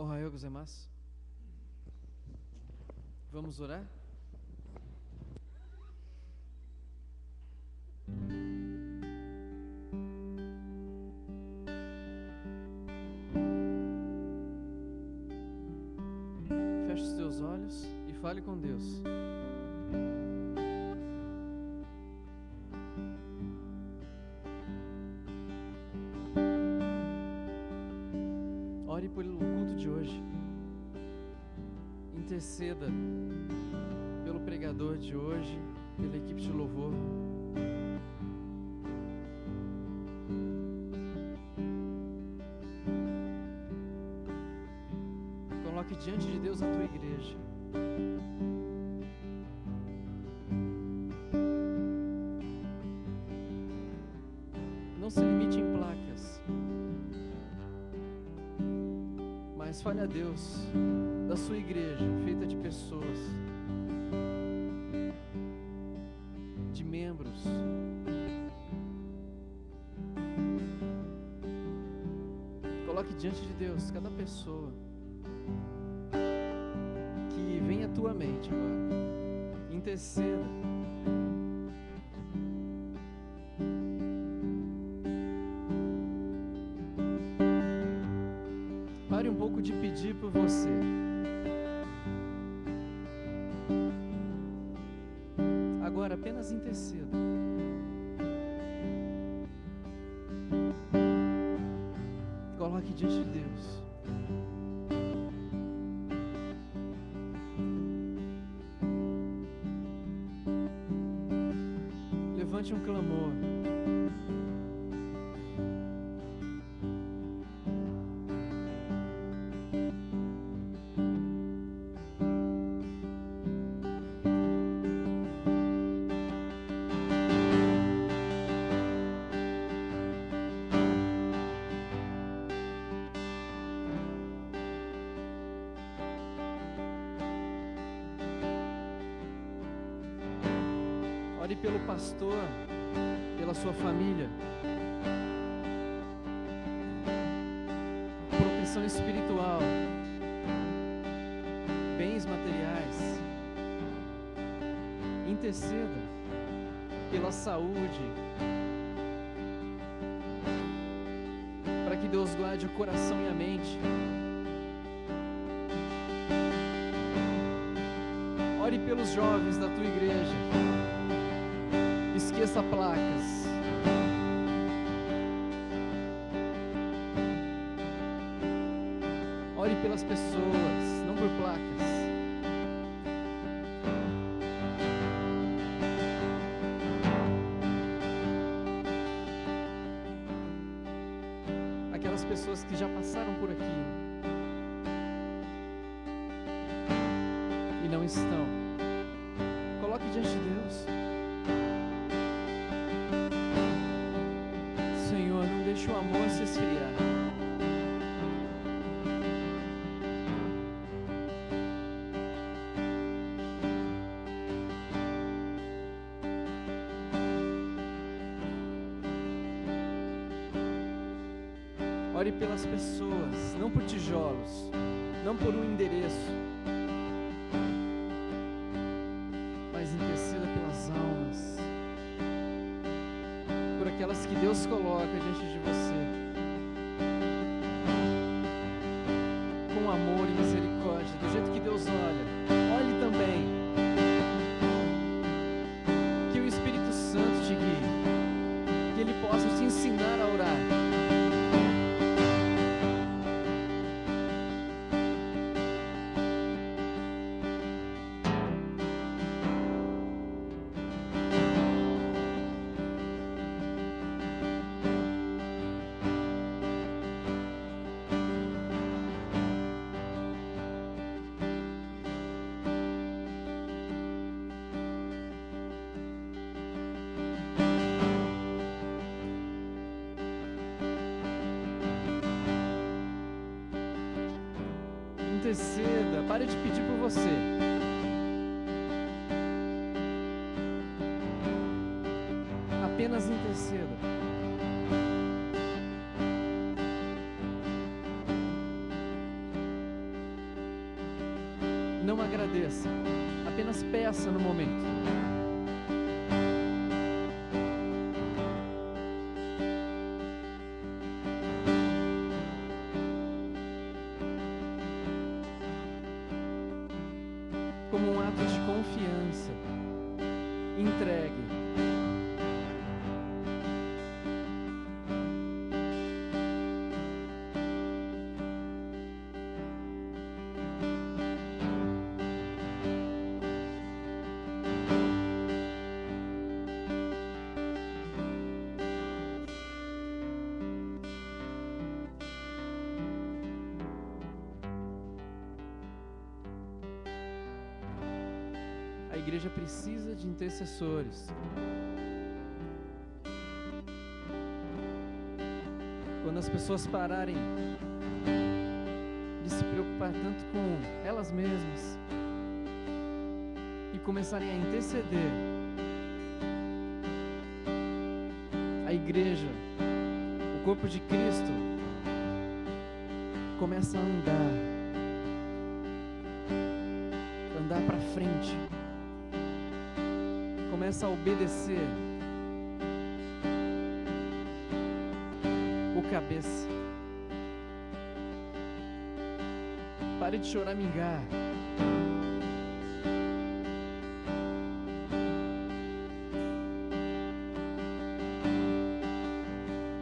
Ohayou gozaimasu. Vamos orar? Feche os teus olhos e fale com Deus. Ore pelo culto de hoje. Interceda pelo pregador de hoje, pela equipe de louvor. Coloque diante de Deus a tua igreja. Não se limite em placas, mas fale a Deus da sua igreja, feita de pessoas, de membros. Coloque diante de Deus cada pessoa que vem à tua mente agora. Interceda. Pare um pouco de pedir por você. Agora apenas interceda. Coloque diante de Deus. Levante um clamor. Ore pelo pastor, pela sua família. Proteção espiritual, bens materiais. Interceda pela saúde, para que Deus guarde o coração e a mente. Ore pelos jovens da tua igreja. Esqueça placas. Ore pelas pessoas, não por placas. Aquelas pessoas que já passaram por aqui e não estão. Coloque diante de Deus. Senhor, não deixe o amor se esfriar. Ore pelas pessoas, não por tijolos, não por um endereço, mas interceda pelas almas, por aquelas que Deus coloca diante de você, com amor e misericórdia, do jeito que Deus olha. Olhe também, que o Espírito Santo te guie, que Ele possa te ensinar a orar. Interceda, pare de pedir por você. Apenas interceda. Não agradeça, apenas peça no momento. Como um ato de confiança, entregue. A igreja precisa de intercessores. Quando as pessoas pararem de se preocupar tanto com elas mesmas e começarem a interceder, a igreja, o corpo de Cristo, começa a andar para frente. Começa a obedecer o cabeça. Pare de choramingar.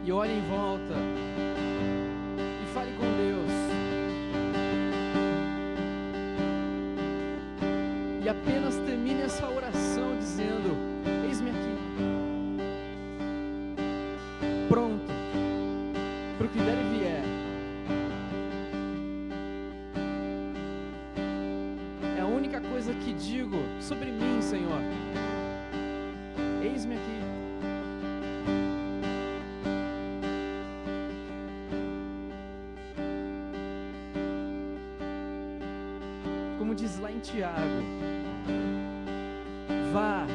E olhe em volta e fale com Deus. E apenas termine essa oração dizendo: eis-me aqui, pronto para o que der e vier. É a única coisa que digo sobre mim, Senhor. Eis-me aqui. Como diz lá em Tiago: vá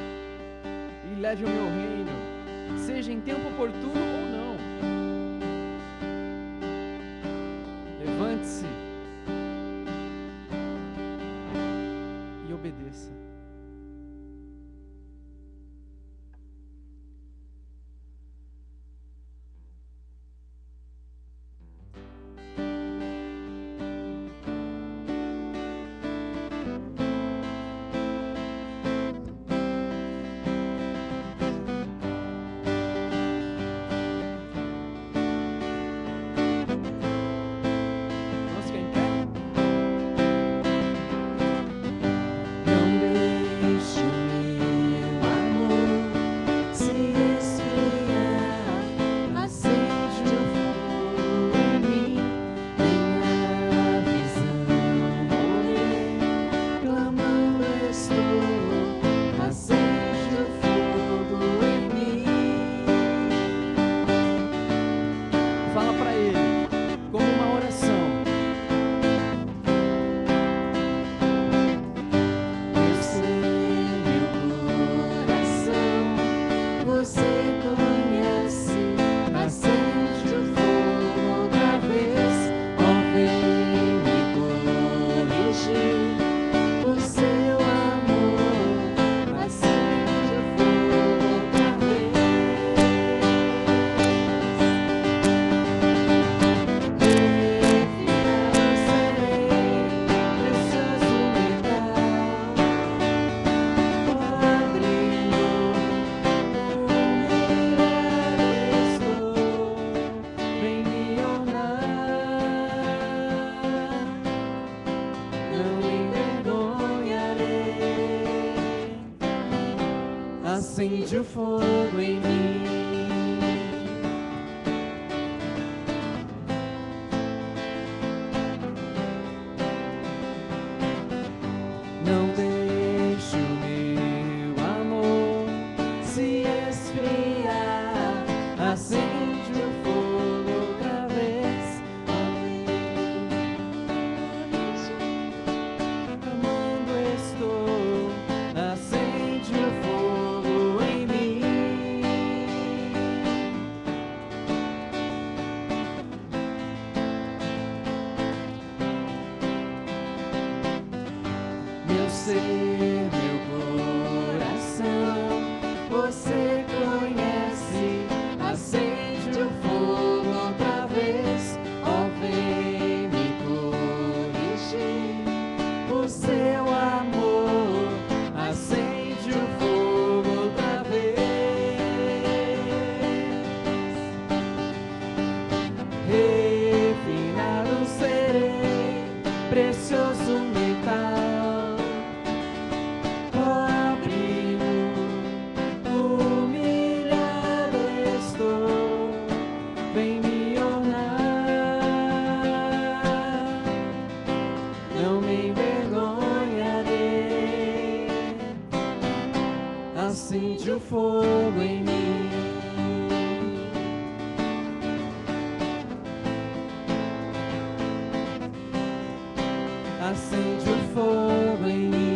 e leve o meu reino, seja em tempo oportuno ou não. Levante-se e obedeça. Acende o fogo em mim. Não deixe o meu amor se esfriar. Acende o fogo outra vez. Amando estou. Acende o fogo em mim. conhecer meu coração. Você conhece, acende o fogo outra vez. Ó, vem me corrigir. O seu amor acende o fogo outra vez. Refinado serei, precioso metal. Pobre, humilhado estou, vem me ornar. Não me envergonharei. Acende o fogo em mim. Acende o fogo em mim.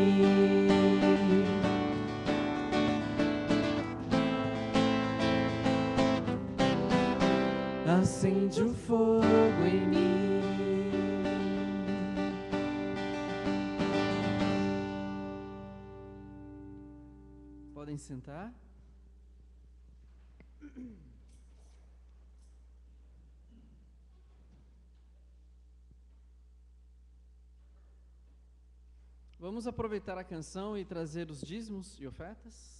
Acende o fogo em mim. Podem sentar. Vamos aproveitar a canção e trazer os dízimos e ofertas?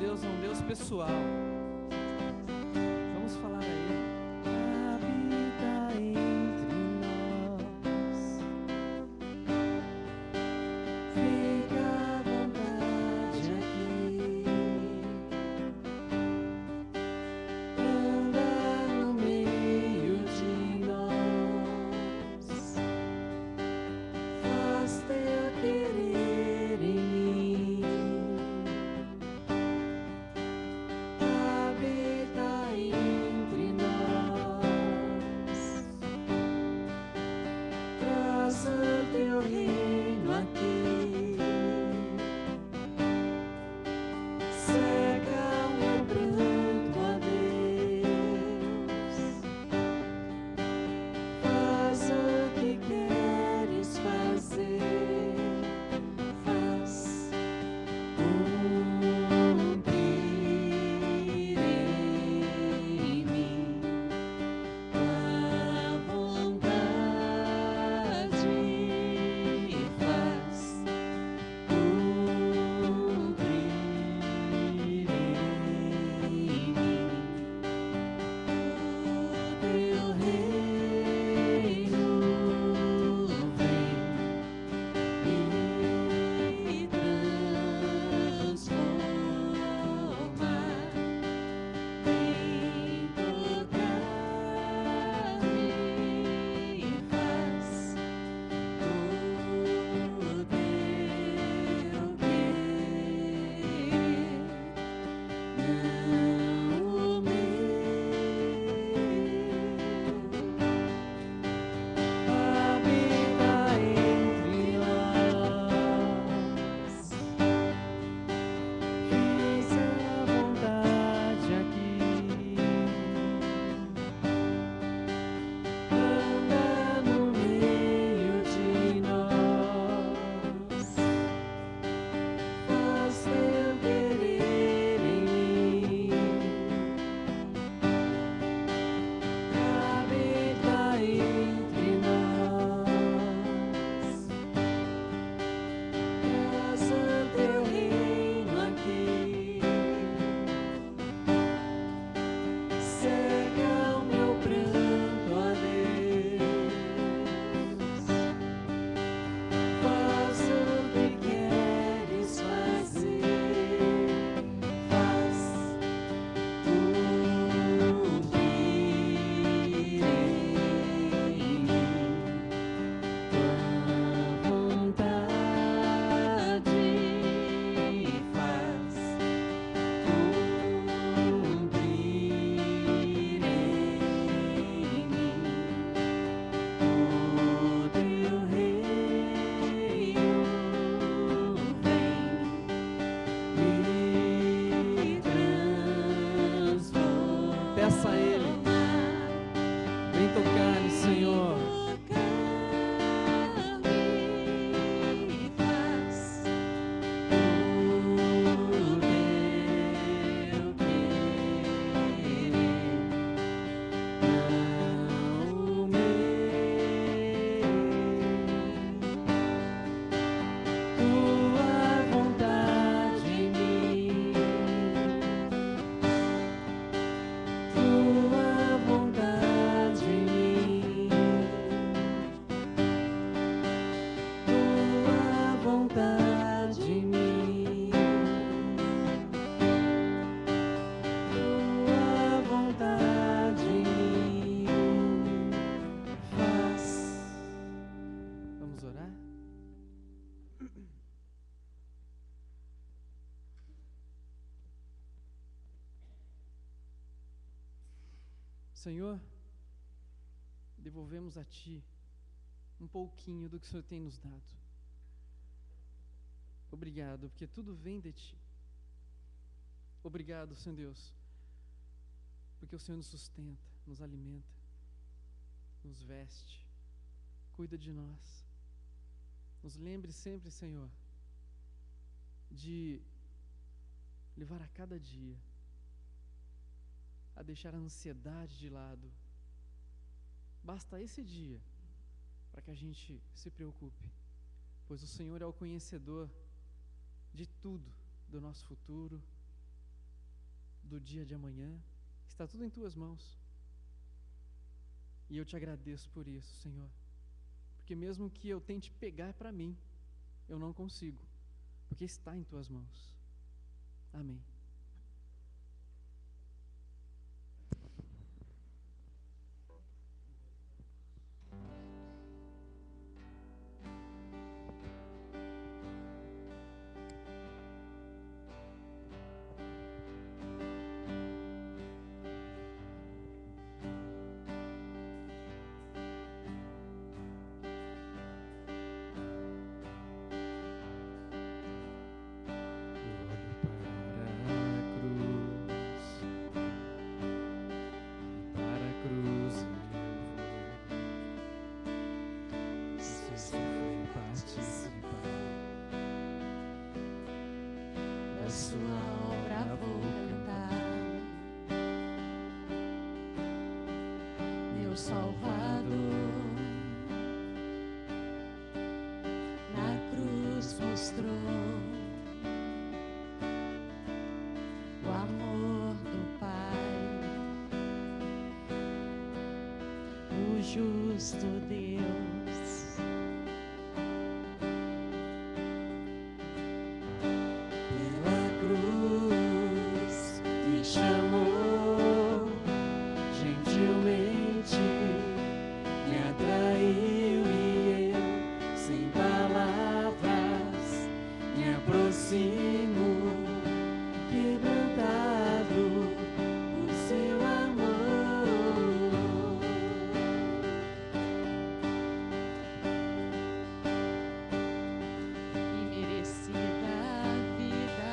Deus é um Deus pessoal. Vamos falar a Ele. Habita entre nós, fica à vontade aqui, anda no meio de nós, faz teu querer em mim. Senhor, devolvemos a Ti um pouquinho do que o Senhor tem nos dado. Obrigado, porque tudo vem de Ti. Obrigado, Senhor Deus, porque o Senhor nos sustenta, nos alimenta, nos veste, cuida de nós. Nos lembre sempre, Senhor, de levar a cada dia a deixar a ansiedade de lado. Basta esse dia para que a gente se preocupe, pois o Senhor é o conhecedor de tudo, do nosso futuro, do dia de amanhã. Está tudo em Tuas mãos. E eu Te agradeço por isso, Senhor, porque mesmo que eu tente pegar para mim, eu não consigo, porque está em Tuas mãos. Amém. Salvador, na cruz mostrou o amor do Pai, o justo Deus. Pela cruz me chamou gentilmente, me atraiu e eu, sem palavras, me aproximo, quebrantado por seu amor. Imerecida a vida,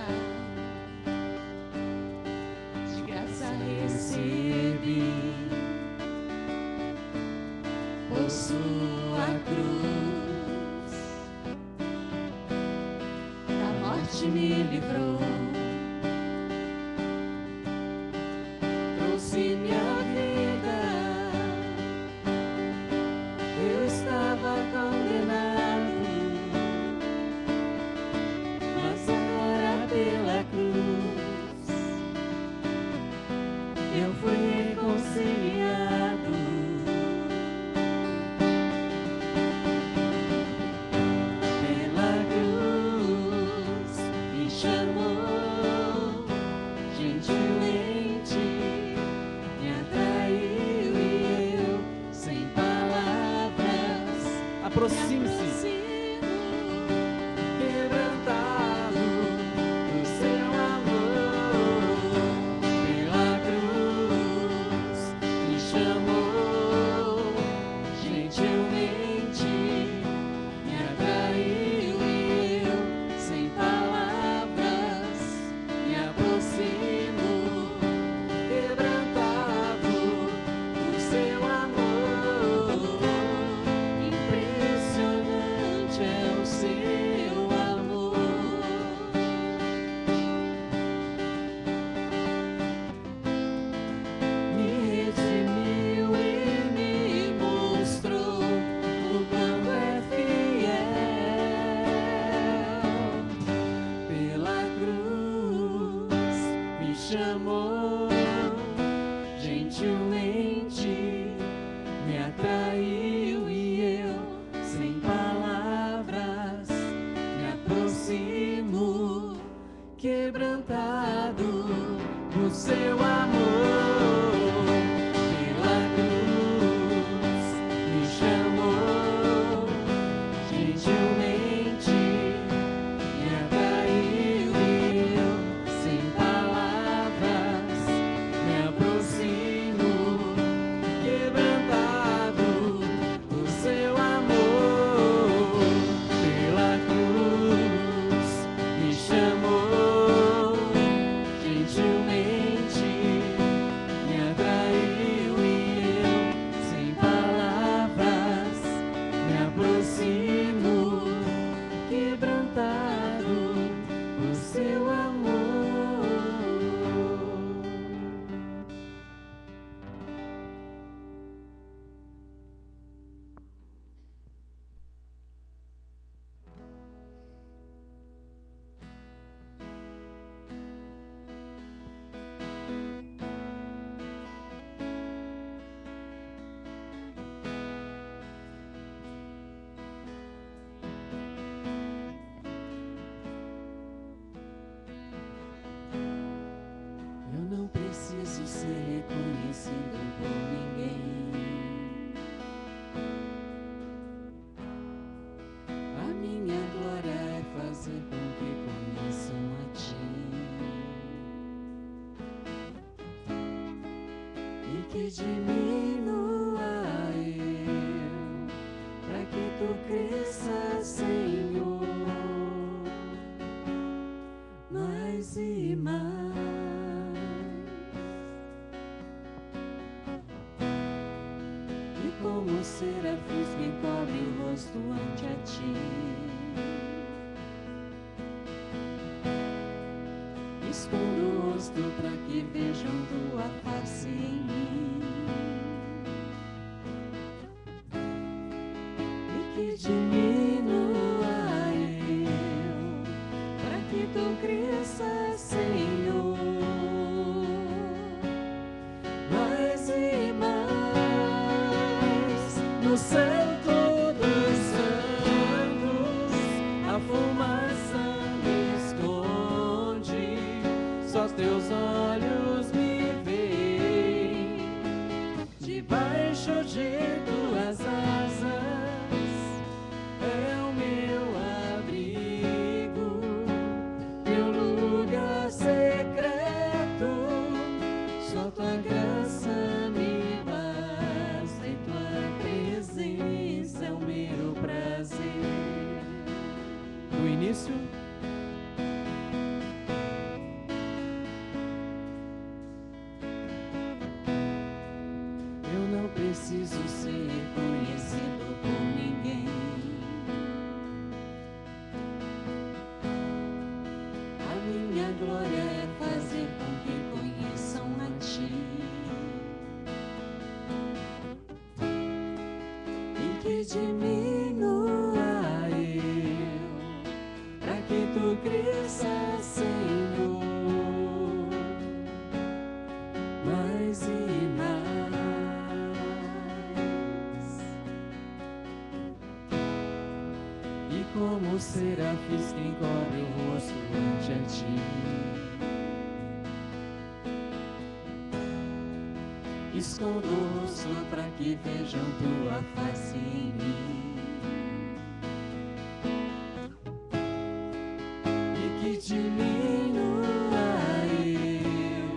de graça recebi. Por sua cruz, da morte me livrou, trouxe minha vida. Eu estava condenado, mas agora pela cruz eu fui reconciliado. Aproxime-se. Quebrantado do seu amor, pela cruz me chamou gentilmente, me atraiu e eu, sem palavras, me aproximo, quebrantado do seu amor. É o seu amor, me redimiu e me mostrou o quanto é fiel. Pela cruz me chamou gentilmente, me atraiu e eu, sem palavras, me aproximo, quebrantado por seu amor. Pela cruz me chamou gentilmente, me atraiu e eu, sem palavras, me aproximo, ser reconhecido por ninguém. A minha glória é fazer com que conheçam a Ti e que diminua eu, para que Tu cresças, Senhor, mais e mais. Como serafins que encobrem o rosto ante a Ti, escondo o rosto para que vejam Tua face em mim e que diminua eu, para que Tu cresças, Senhor, mais e mais. No Santo dos Santos, a fumaça me esconde, só Teus olhos me veem. Debaixo de Tuas asas é o meu abrigo, meu lugar secreto, só Tua graça me basta e Tua presença é o meu prazer. No início, eu não preciso ser reconhecido por ninguém. A minha glória é fazer com que conheçam a Ti e que diminua eu, para que Tu cresças, Senhor, mais e mais. E como serafins que encobrem o rosto ante a Ti, escondo o rosto para que vejam Tua face em mim e que diminua eu,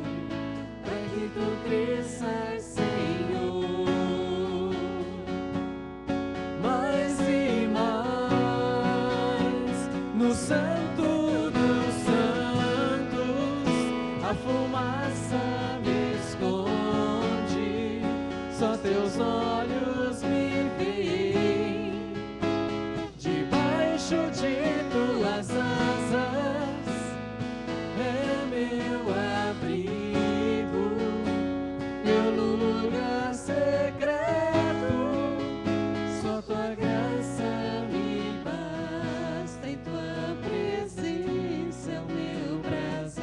para que Tu cresças, Senhor, mais e mais. No Santo dos Santos, a fumaça me esconde, só Teus olhos me veem. Debaixo de Tuas asas é meu abrigo, meu lugar secreto, só Tua graça me basta e Tua presença é o meu prazer.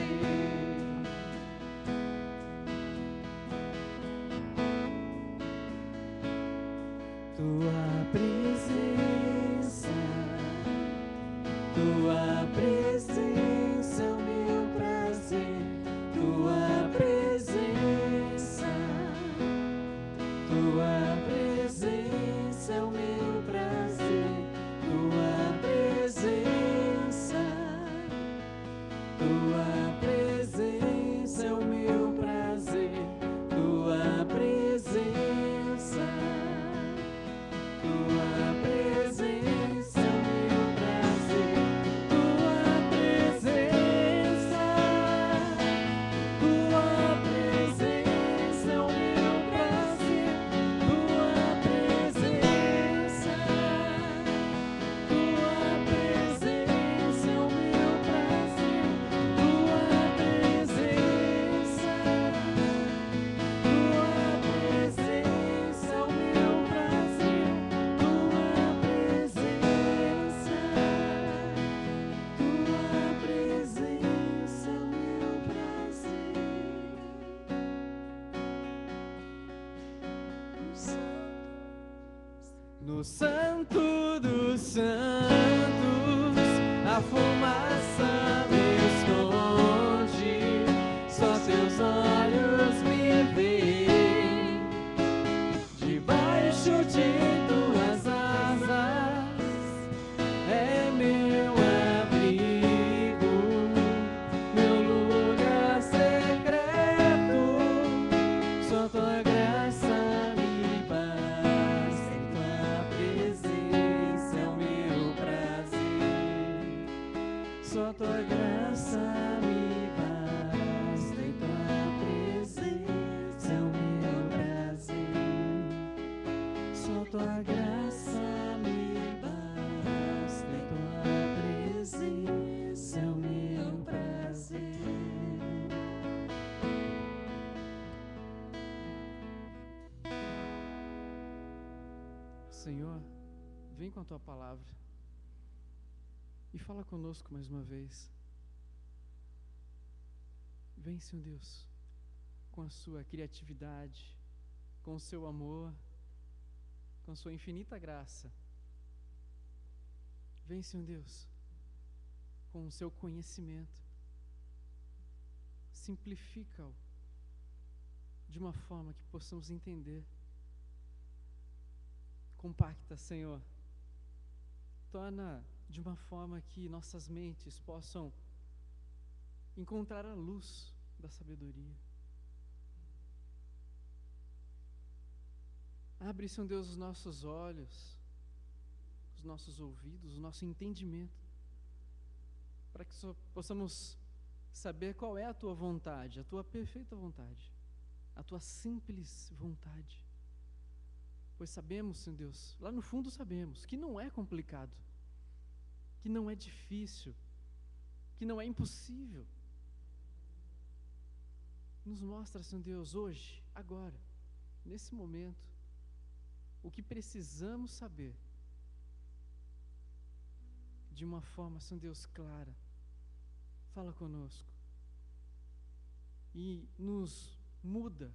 Tua presença, Tua presença é o meu prazer. Tua presença, Tua presença é o meu prazer. Tua presença, Tua presença é o meu prazer. Tua presença, Tua presença é o meu prazer. Tua presença, Tua presença é o meu prazer. Tua presença, Tua presença é o meu prazer. Tua presença, Tua presença é o meu prazer. Tua presença, Tua presença é o meu prazer. No Santo dos Santos, a fumaça me esconde, só Teus olhos me graça me basta e tua presença é o meu prazer. Só tua graça me basta e tua presença é o meu prazer. Senhor, vem com a tua palavra e fala conosco mais uma vez. Vem, Senhor Deus, com a sua criatividade, com o seu amor, com a sua infinita graça. Vem, Senhor Deus, com o seu conhecimento. Simplifica-o de uma forma que possamos entender. Compacta, Senhor. Torna de uma forma que nossas mentes possam encontrar a luz da sabedoria. Abre, Senhor Deus, os nossos olhos, os nossos ouvidos, o nosso entendimento, para que possamos saber qual é a tua vontade, a tua perfeita vontade, a tua simples vontade. Pois sabemos, Senhor Deus, lá no fundo sabemos que não é complicado, que não é difícil, que não é impossível. Nos mostra, Senhor Deus, hoje, agora, nesse momento, o que precisamos saber, de uma forma, Senhor Deus, clara. Fala conosco e nos muda,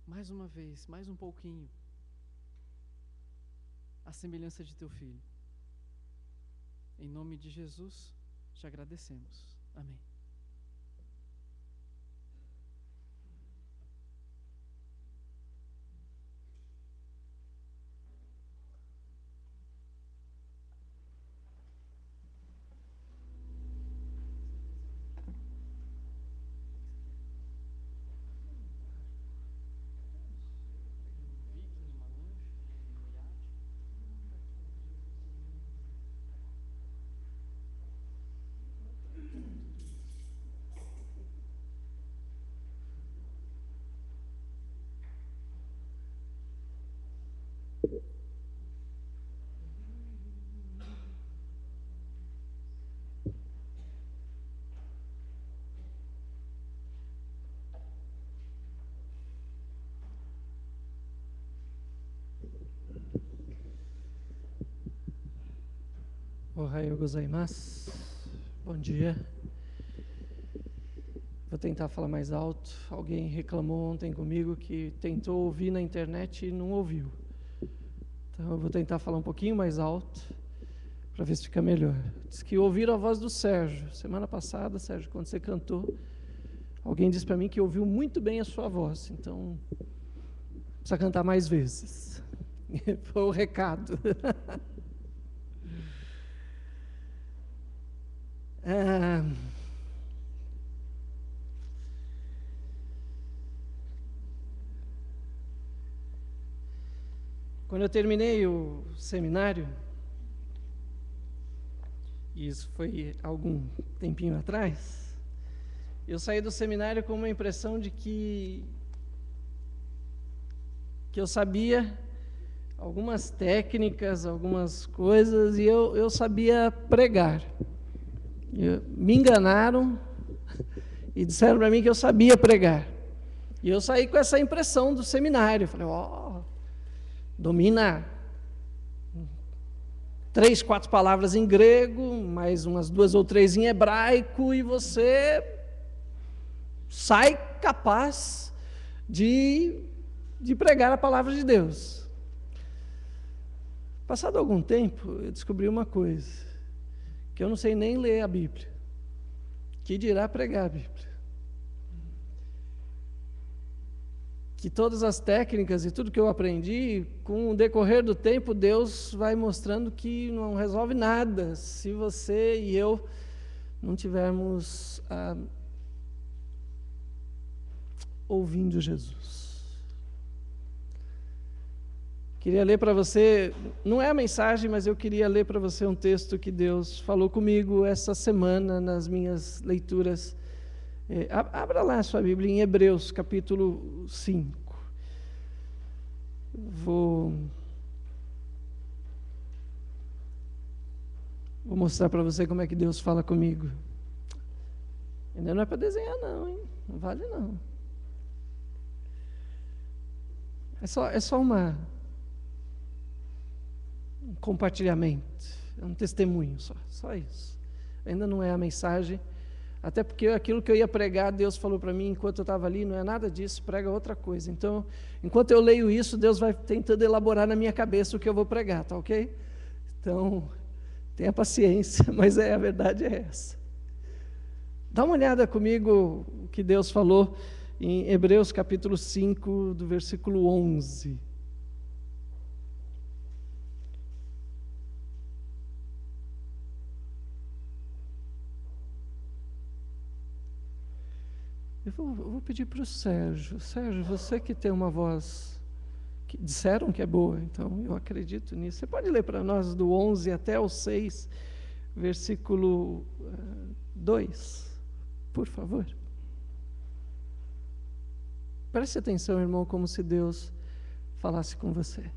mais uma vez, mais um pouquinho, a semelhança de teu Filho. Em nome de Jesus, te agradecemos. Amém. Ohayou gozaimasu. Bom dia. Vou tentar falar mais alto. Alguém reclamou ontem comigo que tentou ouvir na internet e não ouviu. Então eu vou tentar falar um pouquinho mais alto para ver se fica melhor. Diz que ouviram a voz do Sérgio. Semana passada, Sérgio, quando você cantou, alguém disse para mim que ouviu muito bem a sua voz. Então, precisa cantar mais vezes. Foi o recado. Quando eu terminei o seminário, e isso foi algum tempinho atrás, eu saí do seminário com uma impressão de que eu sabia algumas técnicas, algumas coisas, e eu sabia pregar. Me enganaram e disseram para mim que eu sabia pregar. E eu saí com essa impressão do seminário. Falei, domina 3, 4 palavras em grego, mais umas 2 ou 3 em hebraico, e você sai capaz de pregar a palavra de Deus. Passado algum tempo, eu descobri uma coisa, que eu não sei nem ler a Bíblia, que dirá pregar a Bíblia. Que todas as técnicas e tudo que eu aprendi, com o decorrer do tempo, Deus vai mostrando que não resolve nada se você e eu não tivermos ouvindo Jesus. Queria ler para você, não é a mensagem, mas eu queria ler para você um texto que Deus falou comigo essa semana nas minhas leituras. Abra lá a sua Bíblia em Hebreus, capítulo 5. Vou mostrar para você como é que Deus fala comigo. Ainda não é para desenhar não, hein? Não vale não. É só um compartilhamento, é um testemunho só isso. Ainda não é a mensagem, até porque aquilo que eu ia pregar, Deus falou para mim enquanto eu estava ali, não é nada disso, prega outra coisa. Então, enquanto eu leio isso, Deus vai tentando elaborar na minha cabeça o que eu vou pregar, tá ok? Então, tenha paciência, mas a verdade é essa. Dá uma olhada comigo o que Deus falou em Hebreus capítulo 5, do versículo 11. Eu vou pedir para o Sérgio. Sérgio, você que tem uma voz que disseram que é boa, então eu acredito nisso. Você pode ler para nós do 11 até o 6, versículo 2, por favor. Preste atenção, irmão, como se Deus falasse com você.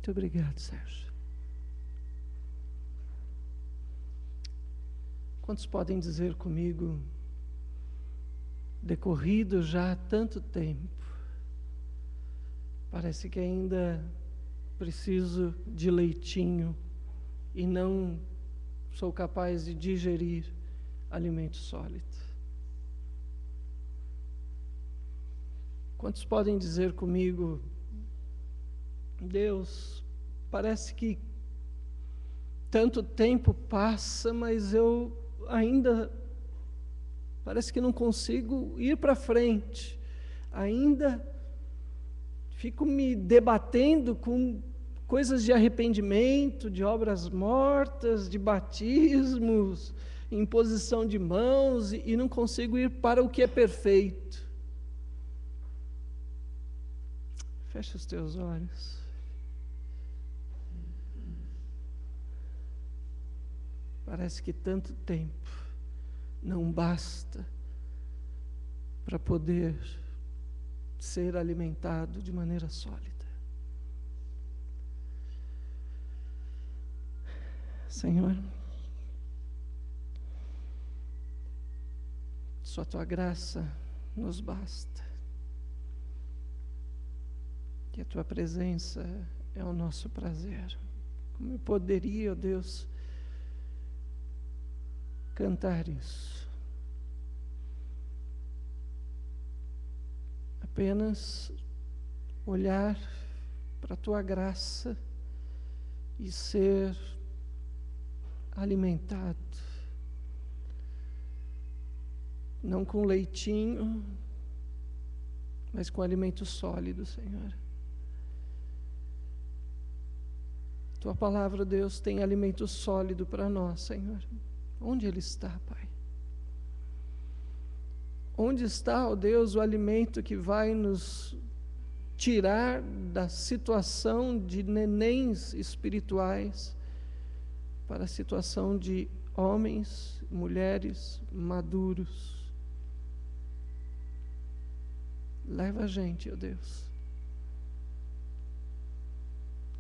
Muito obrigado, Sérgio. Quantos podem dizer comigo, decorrido já tanto tempo, parece que ainda preciso de leitinho e não sou capaz de digerir alimento sólido? Quantos podem dizer comigo, Deus, parece que tanto tempo passa, mas eu ainda parece que não consigo ir para frente, ainda fico me debatendo com coisas de arrependimento, de obras mortas, de batismos, imposição de mãos, e não consigo ir para o que é perfeito. Fecha os teus olhos. Parece que tanto tempo não basta para poder ser alimentado de maneira sólida. Senhor, só a Tua graça nos basta. Que a Tua presença é o nosso prazer. Como eu poderia, ó Deus, cantar isso? Apenas olhar para a Tua graça e ser alimentado, não com leitinho, mas com alimento sólido, Senhor. Tua palavra, Deus, tem alimento sólido para nós, Senhor. Onde Ele está, Pai? Onde está, ó Deus, o alimento que vai nos tirar da situação de nenéns espirituais para a situação de homens, mulheres maduros? Leva a gente, ó Deus.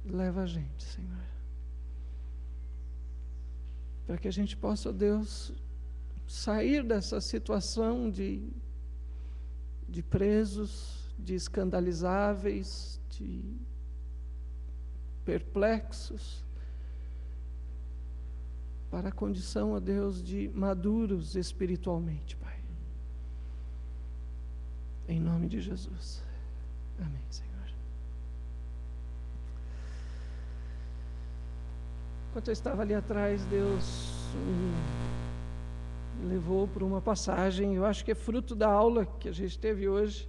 Leva a gente, Senhor. Para que a gente possa, ó Deus, sair dessa situação de presos, de escandalizáveis, de perplexos, para a condição, ó Deus, de maduros espiritualmente, Pai. Em nome de Jesus. Amém, Senhor. Enquanto eu estava ali atrás, Deus me levou para uma passagem, eu acho que é fruto da aula que a gente teve hoje.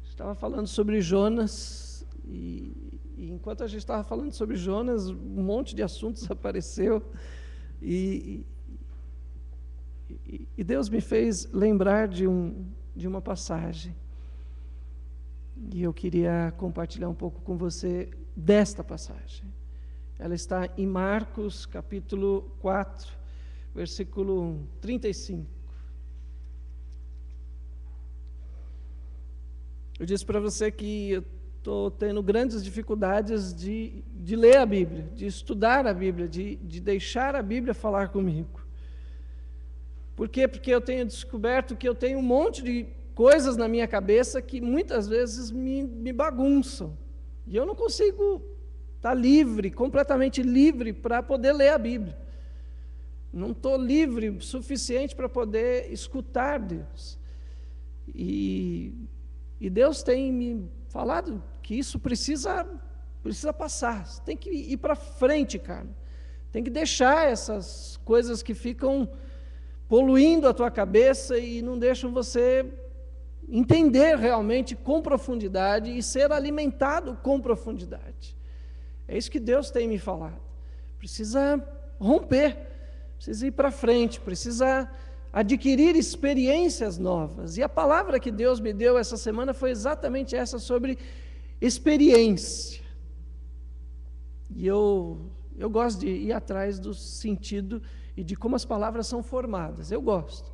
Estava falando sobre Jonas, e enquanto a gente estava falando sobre Jonas, um monte de assuntos apareceu, e Deus me fez lembrar de uma passagem, e eu queria compartilhar um pouco com você desta passagem. Ela está em Marcos, capítulo 4, versículo 35. Eu disse para você que eu estou tendo grandes dificuldades de ler a Bíblia, de estudar a Bíblia, de deixar a Bíblia falar comigo. Por quê? Porque eu tenho descoberto que eu tenho um monte de coisas na minha cabeça que muitas vezes me bagunçam. E eu não consigo estar livre, completamente livre para poder ler a Bíblia. Não estou livre o suficiente para poder escutar Deus. E Deus tem me falado que isso precisa passar. Você tem que ir para frente, cara. Tem que deixar essas coisas que ficam poluindo a tua cabeça e não deixam você entender realmente com profundidade e ser alimentado com profundidade. É isso que Deus tem me falado. Precisa romper, precisa ir para frente, precisa adquirir experiências novas. E a palavra que Deus me deu essa semana foi exatamente essa, sobre experiência. E eu gosto de ir atrás do sentido e de como as palavras são formadas. Eu gosto.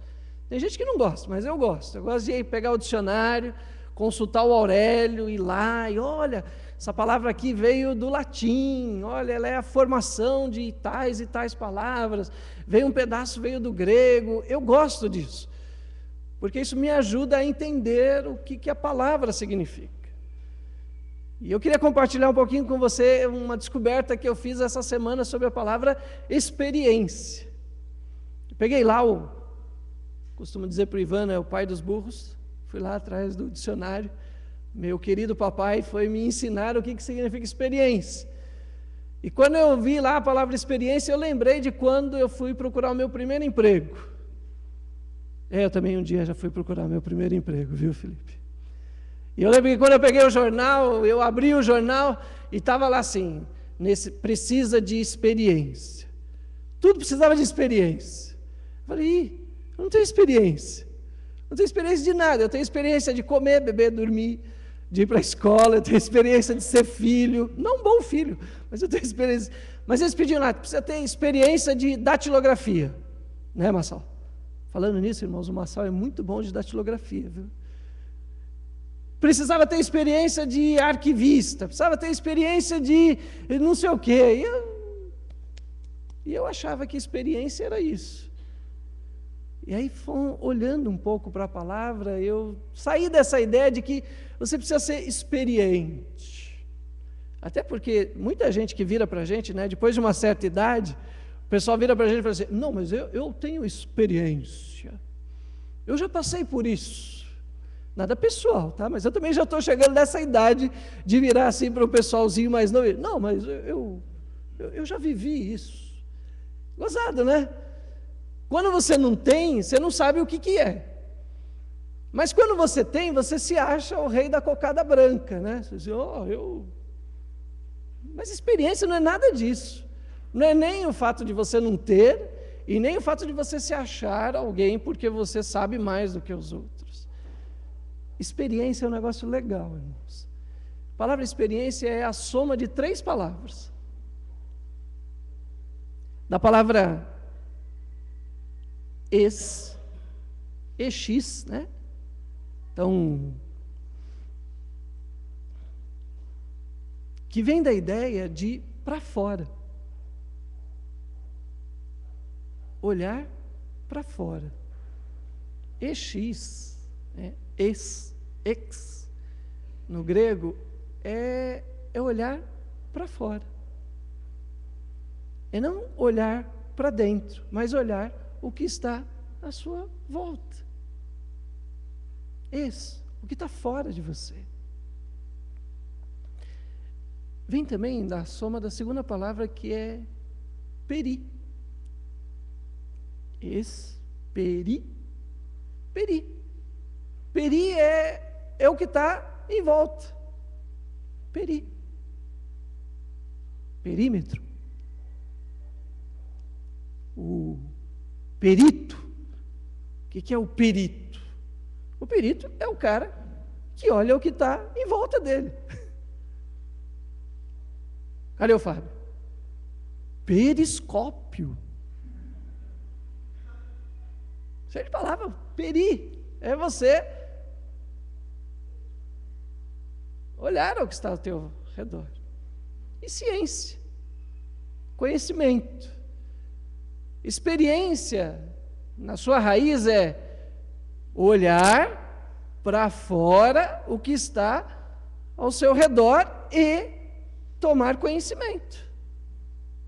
Tem gente que não gosta, mas eu gosto. Eu gosto de ir pegar o dicionário, consultar o Aurélio, ir lá e olha, essa palavra aqui veio do latim, olha, ela é a formação de tais e tais palavras, veio um pedaço, veio do grego. Eu gosto disso, porque isso me ajuda a entender o que a palavra significa. E eu queria compartilhar um pouquinho com você uma descoberta que eu fiz essa semana sobre a palavra experiência. Eu peguei lá costumo dizer para o Ivan, é o pai dos burros, fui lá atrás do dicionário, meu querido papai foi me ensinar o que significa experiência. E quando eu vi lá a palavra experiência, eu lembrei de quando eu fui procurar o meu primeiro emprego. Eu também um dia já fui procurar meu primeiro emprego, viu, Felipe? E eu lembro que quando eu peguei o jornal, eu abri o jornal e estava lá assim, precisa de experiência. Tudo precisava de experiência. Eu falei, eu não tenho experiência. Não tenho experiência de nada. Eu tenho experiência de comer, beber, dormir, de ir para a escola. Eu tenho experiência de ser filho. Não um bom filho, mas eu tenho experiência. Mas eles pediram lá, precisa ter experiência de datilografia. Né, Massal? Falando nisso, irmãos, o Massal é muito bom de datilografia, viu? Precisava ter experiência de arquivista. Precisava ter experiência de não sei o quê. E eu achava que experiência era isso. E aí, olhando um pouco para a palavra, eu saí dessa ideia de que você precisa ser experiente. Até porque muita gente que vira para a gente, né, depois de uma certa idade, o pessoal vira para a gente e fala assim, não, mas eu tenho experiência. Eu já passei por isso. Nada pessoal, tá? Mas eu também já estou chegando nessa idade de virar assim para o pessoalzinho mais novo. Não, mas eu já vivi isso. Gozado, né? Quando você não tem, você não sabe o que é. Mas quando você tem, você se acha o rei da cocada branca, né? Você diz, Mas experiência não é nada disso. Não é nem o fato de você não ter, e nem o fato de você se achar alguém porque você sabe mais do que os outros. Experiência é um negócio legal, irmãos. A palavra experiência é a soma de 3 palavras. Da palavra ex, né? Então, que vem da ideia de para fora. Olhar para fora. Ex, né? Ex, no grego, é olhar para fora. É não olhar para dentro, mas olhar o que está à sua volta. O que está fora de você. Vem também da soma da segunda palavra, que é peri. Peri. Peri é o que está em volta. Perímetro. O perito. O que é o perito? O perito é o cara que olha o que está em volta dele. Cadê o Fábio? Periscópio. Cheio de palavra, é você olhar ao que está ao teu redor. E ciência, conhecimento, experiência, na sua raiz é olhar para fora o que está ao seu redor e tomar conhecimento.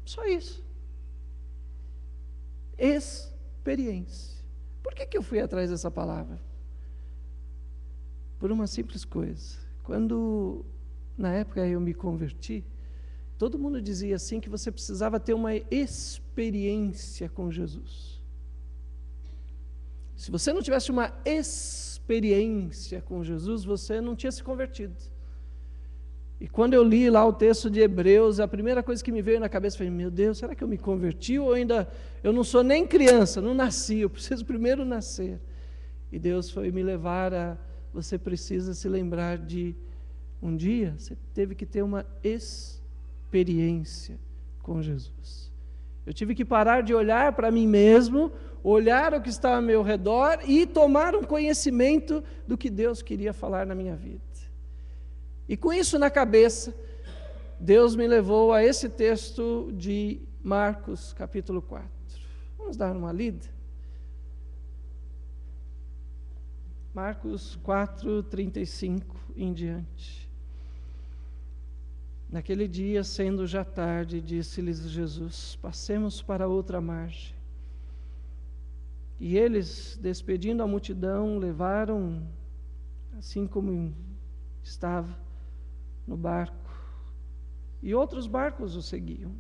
Só isso. Experiência. Por que eu fui atrás dessa palavra? Por uma simples coisa. Quando, na época, eu me converti, todo mundo dizia assim que você precisava ter uma experiência com Jesus. Se você não tivesse uma experiência com Jesus, você não tinha se convertido. E quando eu li lá o texto de Hebreus, a primeira coisa que me veio na cabeça foi: meu Deus, será que eu me converti ou ainda eu não sou nem criança, não nasci, eu preciso primeiro nascer. E Deus foi me levar a: você precisa se lembrar de um dia, você teve que ter uma experiência com Jesus. Eu tive que parar de olhar para mim mesmo, olhar o que está ao meu redor e tomar um conhecimento do que Deus queria falar na minha vida. E com isso na cabeça, Deus me levou a esse texto de Marcos, capítulo 4. Vamos dar uma lida? Marcos 4, 35 em diante. Naquele dia, sendo já tarde, disse-lhes Jesus: passemos para outra margem. E eles, despedindo a multidão, levaram, assim como estava, no barco, e outros barcos o seguiam.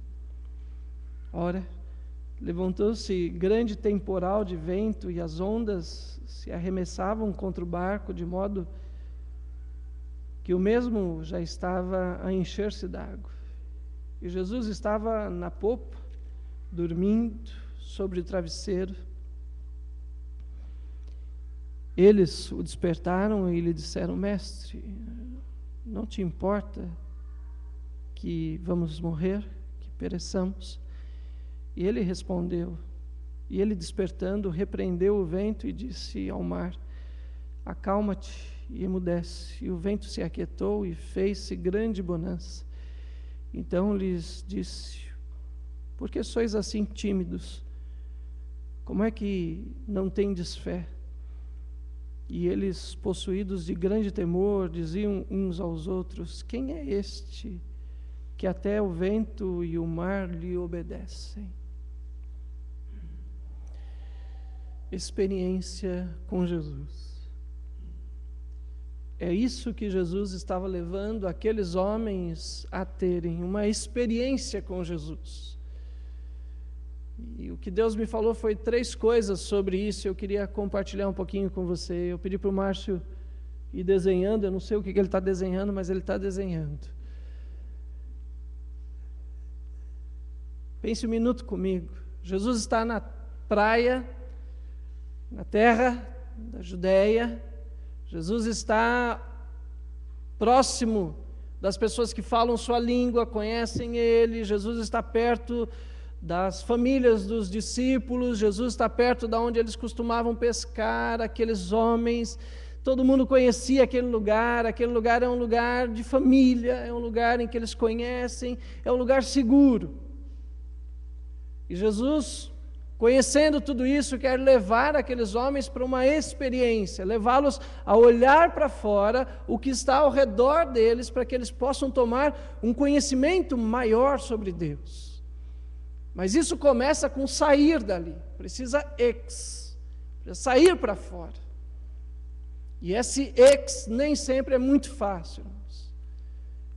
Ora, levantou-se grande temporal de vento, e as ondas se arremessavam contra o barco, de modo que o mesmo já estava a encher-se d'água. E Jesus estava na popa, dormindo sobre o travesseiro. Eles o despertaram e lhe disseram: mestre, não te importa que vamos morrer, que pereçamos? E ele respondeu, e ele despertando, repreendeu o vento e disse ao mar: acalma-te e emudece. E o vento se aquietou e fez-se grande bonança. Então lhes disse: por que sois assim tímidos? Como é que não tendes fé? E eles, possuídos de grande temor, diziam uns aos outros: quem é este que até o vento e o mar lhe obedecem? Experiência com Jesus. É isso que Jesus estava levando aqueles homens a terem, uma experiência com Jesus. E o que Deus me falou foi 3 coisas sobre isso. Eu queria compartilhar um pouquinho com você. Eu pedi para o Márcio ir desenhando. Eu não sei o que ele está desenhando, mas ele está desenhando. Pense um minuto comigo. Jesus está na praia, na terra da Judéia. Jesus está próximo das pessoas que falam sua língua, conhecem Ele. Jesus está perto das famílias dos discípulos. Jesus está perto de onde eles costumavam pescar, aqueles homens. Todo mundo conhecia aquele lugar é um lugar de família, é um lugar em que eles conhecem, é um lugar seguro. E Jesus, conhecendo tudo isso, quer levar aqueles homens para uma experiência, levá-los a olhar para fora o que está ao redor deles, para que eles possam tomar um conhecimento maior sobre Deus. Mas isso começa com sair dali, precisa sair para fora. E esse nem sempre é muito fácil, irmãos.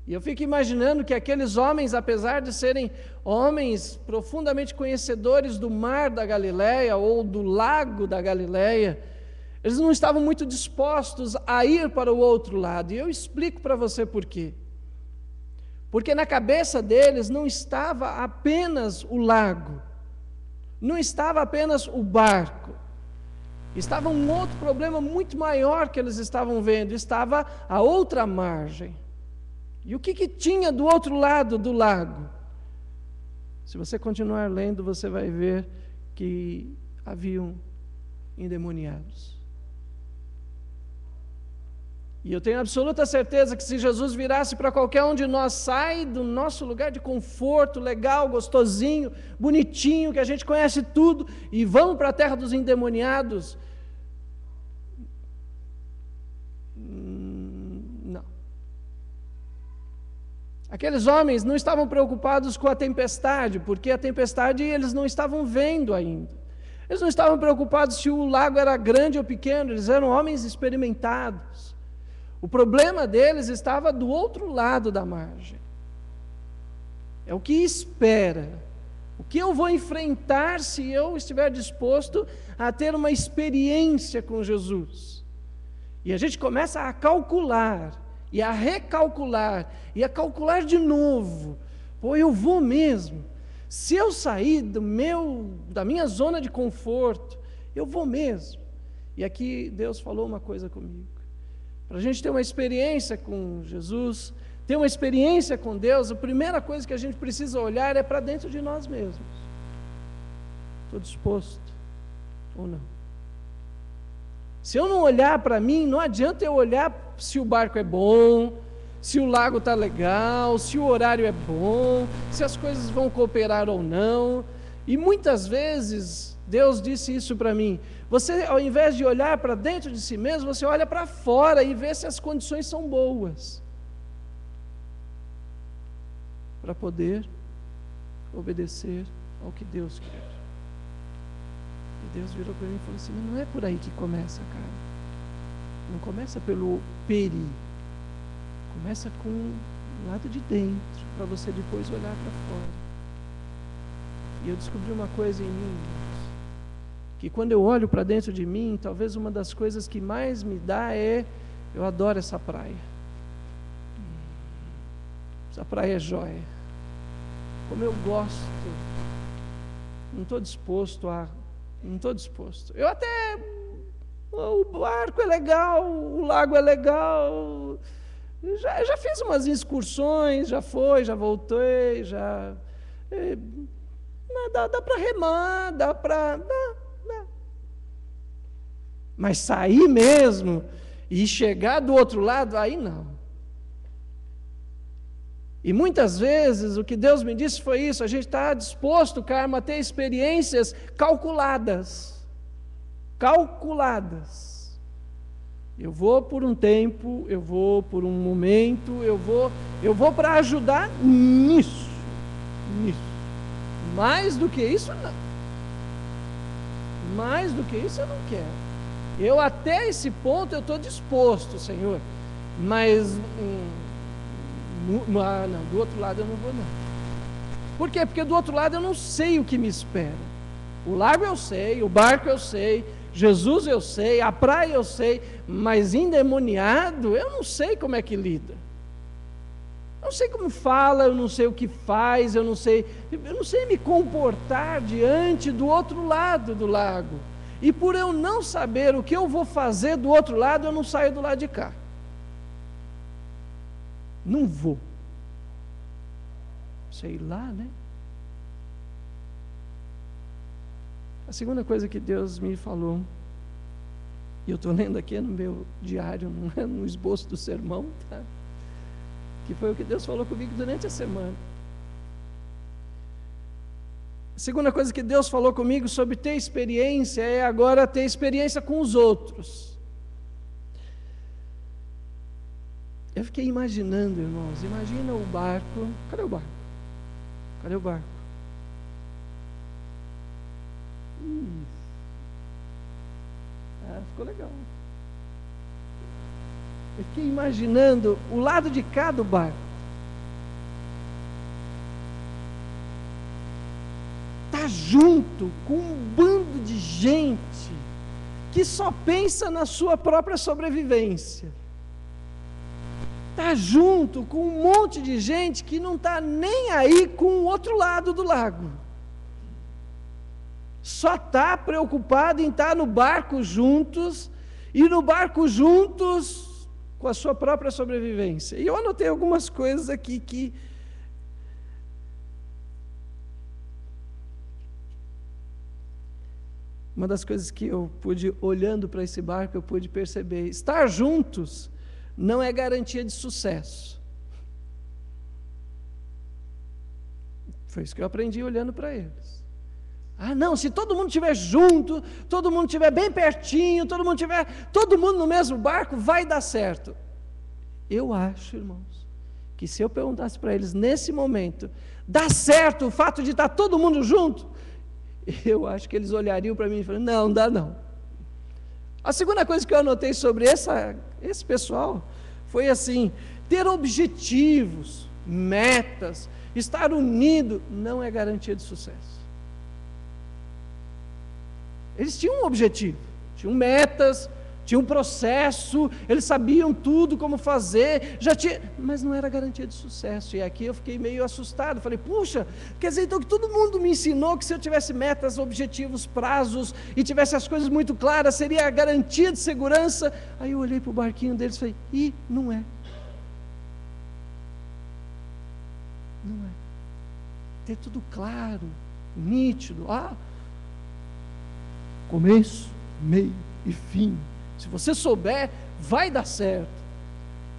E eu fico imaginando que aqueles homens, apesar de serem homens profundamente conhecedores do mar da Galileia ou do lago da Galileia, eles não estavam muito dispostos a ir para o outro lado. E eu explico para você por quê. Porque na cabeça deles não estava apenas o lago, não estava apenas o barco, estava um outro problema muito maior que eles estavam vendo, estava a outra margem. E o que tinha do outro lado do lago? Se você continuar lendo, você vai ver que haviam endemoniados. E eu tenho absoluta certeza que se Jesus virasse para qualquer um de nós, sai do nosso lugar de conforto, legal, gostosinho, bonitinho, que a gente conhece tudo, e vamos para a terra dos endemoniados. Não. Aqueles homens não estavam preocupados com a tempestade, porque a tempestade eles não estavam vendo ainda. Eles não estavam preocupados se o lago era grande ou pequeno, eles eram homens experimentados. O problema deles estava do outro lado da margem. É o que espera. O que eu vou enfrentar se eu estiver disposto a ter uma experiência com Jesus? E a gente começa a calcular, e a recalcular, e a calcular de novo. Pô, eu vou mesmo. Se eu sair da minha zona de conforto, eu vou mesmo. E aqui Deus falou uma coisa comigo. Para a gente ter uma experiência com Jesus, ter uma experiência com Deus, a primeira coisa que a gente precisa olhar é para dentro de nós mesmos. Estou disposto ou não? Se eu não olhar para mim, não adianta eu olhar se o barco é bom, se o lago está legal, se o horário é bom, se as coisas vão cooperar ou não. E muitas vezes Deus disse isso para mim. Você, ao invés de olhar para dentro de si mesmo, você olha para fora e vê se as condições são boas para poder obedecer ao que Deus quer. E Deus virou para mim e falou assim: não é por aí que começa, cara. Não começa pelo peri. Começa com o lado de dentro, para você depois olhar para fora. E eu descobri uma coisa em mim, que quando eu olho para dentro de mim, talvez uma das coisas que mais me dá é, eu adoro essa praia. Essa praia é jóia. Como eu gosto. Não estou disposto. Eu até, o barco é legal, o lago é legal. Já fiz umas excursões, já voltei, dá para remar, dá. Mas sair mesmo e chegar do outro lado, aí não. E muitas vezes o que Deus me disse foi isso: a gente está disposto, Carmo, a ter experiências calculadas. Eu vou por um tempo, eu vou por um momento, eu vou para ajudar nisso. Mais do que isso, não. Mais do que isso eu não quero. Eu até esse ponto eu estou disposto, Senhor, mas não, do outro lado eu não vou não. Por quê? Porque do outro lado eu não sei o que me espera. O lago eu sei, o barco eu sei, Jesus eu sei, a praia eu sei, mas endemoniado eu não sei como é que lida. Eu não sei como fala, eu não sei o que faz, eu não sei me comportar diante do outro lado do lago. E por eu não saber o que eu vou fazer do outro lado, eu não saio do lado de cá. Não vou. Sei lá, né? A segunda coisa que Deus me falou, e eu estou lendo aqui no meu diário, não é no esboço do sermão, tá? Que foi o que Deus falou comigo durante a semana. A segunda coisa que Deus falou comigo sobre ter experiência é agora ter experiência com os outros. Eu fiquei imaginando, irmãos, imagina o barco. Cadê o barco? Cadê o barco? Ficou legal. Eu fiquei imaginando o lado de cá do barco. Tá junto com um bando de gente que só pensa na sua própria sobrevivência. Está junto com um monte de gente que não está nem aí com o outro lado do lago. Só está preocupado em estar no barco juntos, e no barco juntos com a sua própria sobrevivência. E eu anotei algumas coisas aqui que... Uma das coisas que eu pude, olhando para esse barco, eu pude perceber, estar juntos não é garantia de sucesso. Foi isso que eu aprendi olhando para eles. Ah, não, se todo mundo estiver junto, todo mundo estiver bem pertinho, todo mundo no mesmo barco, vai dar certo. Eu acho, irmãos, que se eu perguntasse para eles nesse momento, dá certo o fato de estar todo mundo junto? Eu acho que eles olhariam para mim e falariam, não dá não. A segunda coisa que eu anotei sobre esse pessoal foi assim, ter objetivos, metas, estar unido, não é garantia de sucesso. Eles tinham um objetivo, tinham metas, tinham um processo, eles sabiam tudo como fazer, mas não era garantia de sucesso. E aqui eu fiquei meio assustado, falei, puxa, quer dizer então que todo mundo me ensinou que se eu tivesse metas, objetivos, prazos, e tivesse as coisas muito claras, seria a garantia de segurança. Aí eu olhei para o barquinho deles e falei, não é. Não é. Ter tudo claro, nítido, começo, meio e fim. Se você souber, vai dar certo.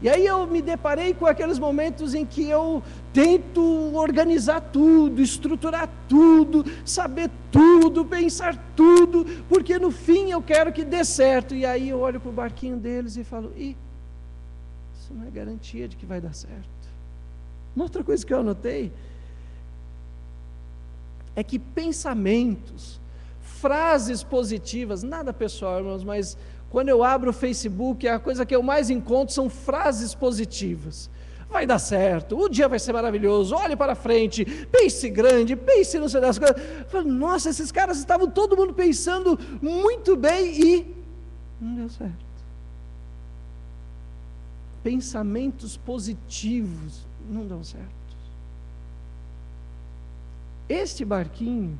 E aí eu me deparei com aqueles momentos em que eu tento organizar tudo, estruturar tudo, saber tudo, pensar tudo, porque no fim eu quero que dê certo. E aí eu olho para o barquinho deles e falo, isso não é garantia de que vai dar certo. Uma outra coisa que eu anotei é que pensamentos, frases positivas, nada pessoal, irmãos, mas quando eu abro o Facebook, a coisa que eu mais encontro são frases positivas. Vai dar certo, o dia vai ser maravilhoso, olhe para frente, pense grande, pense no sei das coisas. Nossa, esses caras estavam todo mundo pensando muito bem e não deu certo. Pensamentos positivos não dão certo. Este barquinho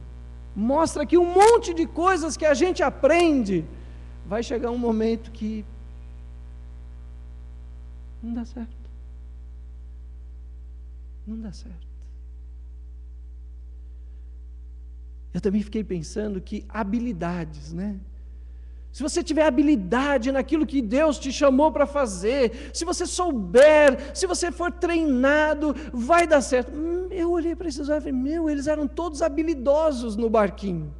mostra que um monte de coisas que a gente aprende, vai chegar um momento que não dá certo. Não dá certo. Eu também fiquei pensando que habilidades, né? Se você tiver habilidade naquilo que Deus te chamou para fazer, se você souber, se você for treinado, vai dar certo. Eu olhei para esses olhos e falei, eles eram todos habilidosos no barquinho.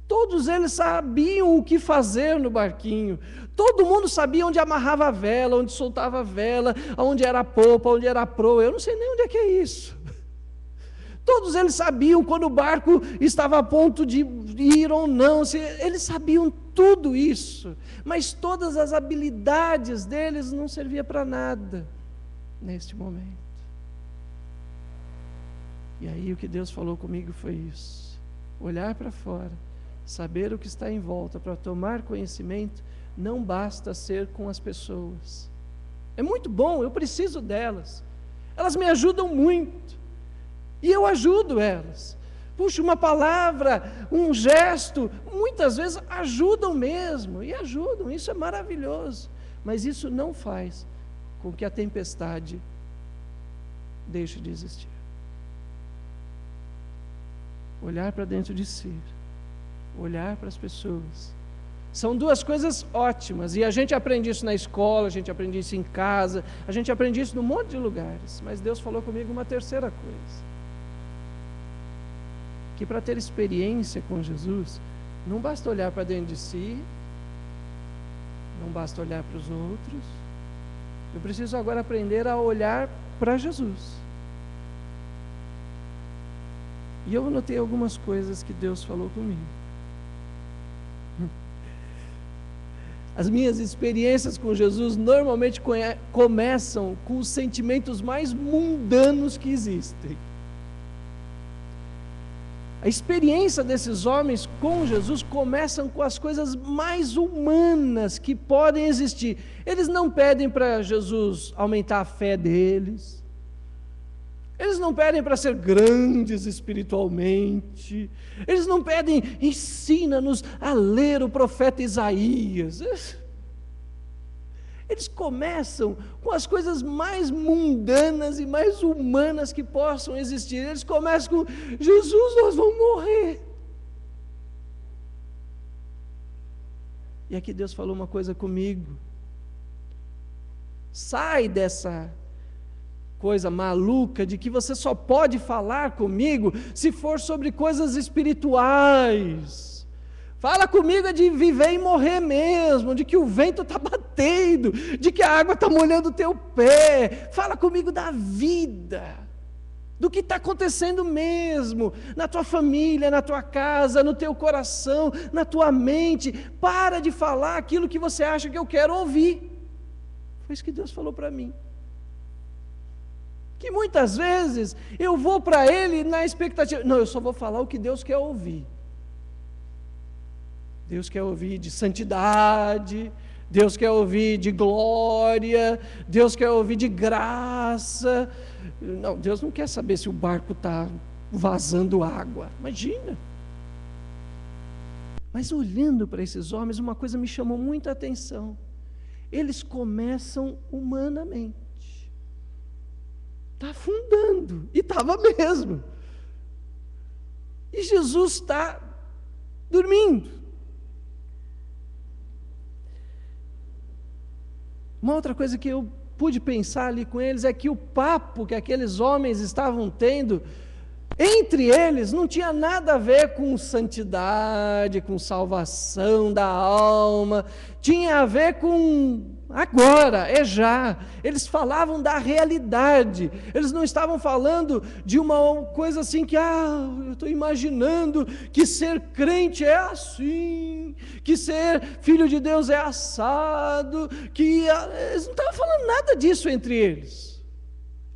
Todos eles sabiam o que fazer no barquinho. Todo mundo sabia onde amarrava a vela, onde soltava a vela, onde era a popa, onde era a proa. Eu não sei nem onde é que é isso. Todos eles sabiam quando o barco estava a ponto de ir ou não. Eles sabiam tudo isso. Mas todas as habilidades deles não serviam para nada neste momento. E aí o que Deus falou comigo foi isso. Olhar para fora, saber o que está em volta, para tomar conhecimento, não basta ser com as pessoas. É muito bom, eu preciso delas. Elas me ajudam muito. E eu ajudo elas. Puxa, uma palavra, um gesto, muitas vezes ajudam mesmo, e ajudam, isso é maravilhoso. Mas isso não faz com que a tempestade deixe de existir. Olhar para dentro de si, olhar para as pessoas. São duas coisas ótimas, e a gente aprende isso na escola, a gente aprende isso em casa, a gente aprende isso num monte de lugares. Mas Deus falou comigo uma terceira coisa. Que para ter experiência com Jesus, não basta olhar para dentro de si, não basta olhar para os outros, eu preciso agora aprender a olhar para Jesus. E eu anotei algumas coisas que Deus falou comigo. As minhas experiências com Jesus normalmente começam com os sentimentos mais mundanos que existem. A experiência desses homens com Jesus começam com as coisas mais humanas que podem existir. Eles não pedem para Jesus aumentar a fé deles. Eles não pedem para ser grandes espiritualmente. Eles não pedem, ensina-nos a ler o profeta Isaías. Eles começam com as coisas mais mundanas e mais humanas que possam existir. Eles começam com: Jesus, nós vamos morrer. E aqui Deus falou uma coisa comigo. Sai dessa coisa maluca de que você só pode falar comigo se for sobre coisas espirituais. Fala comigo de viver e morrer mesmo, de que o vento está batendo, de que a água está molhando o teu pé. Fala comigo da vida, do que está acontecendo mesmo, na tua família, na tua casa, no teu coração, na tua mente. Para de falar aquilo que você acha que eu quero ouvir. Foi isso que Deus falou para mim. Que muitas vezes eu vou para Ele na expectativa, não, eu só vou falar o que Deus quer ouvir. Deus quer ouvir de santidade, Deus quer ouvir de glória, Deus quer ouvir de graça. Não, Deus não quer saber se o barco está vazando água, imagina. Mas olhando para esses homens, uma coisa me chamou muita atenção. Eles começam humanamente. Está afundando, e estava mesmo. E Jesus está dormindo. Uma outra coisa que eu pude pensar ali com eles é que o papo que aqueles homens estavam tendo entre eles não tinha nada a ver com santidade, com salvação da alma, tinha a ver com agora, é já. Eles falavam da realidade, eles não estavam falando de uma coisa assim que, eu estou imaginando que ser crente é assim, que ser filho de Deus é assado, eles não estavam falando nada disso entre eles.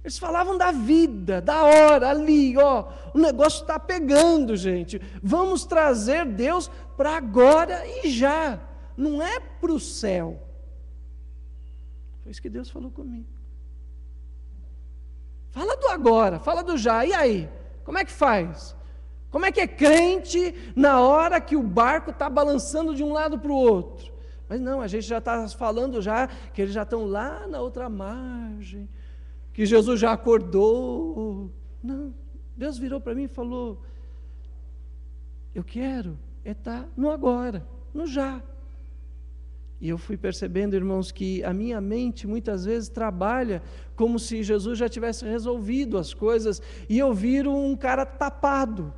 Eles falavam da vida, da hora, ali, o negócio está pegando, gente. Vamos trazer Deus para agora e já, não é para o céu. Foi isso que Deus falou comigo. Fala do agora, fala do já, e aí? Como é que faz? Como é que é crente na hora que o barco está balançando de um lado para o outro? Mas não, a gente já está falando já que eles já estão lá na outra margem, que Jesus já acordou. Não, Deus virou para mim e falou: eu quero estar no agora, no já. E eu fui percebendo, irmãos, que a minha mente muitas vezes trabalha como se Jesus já tivesse resolvido as coisas, e eu viro um cara tapado.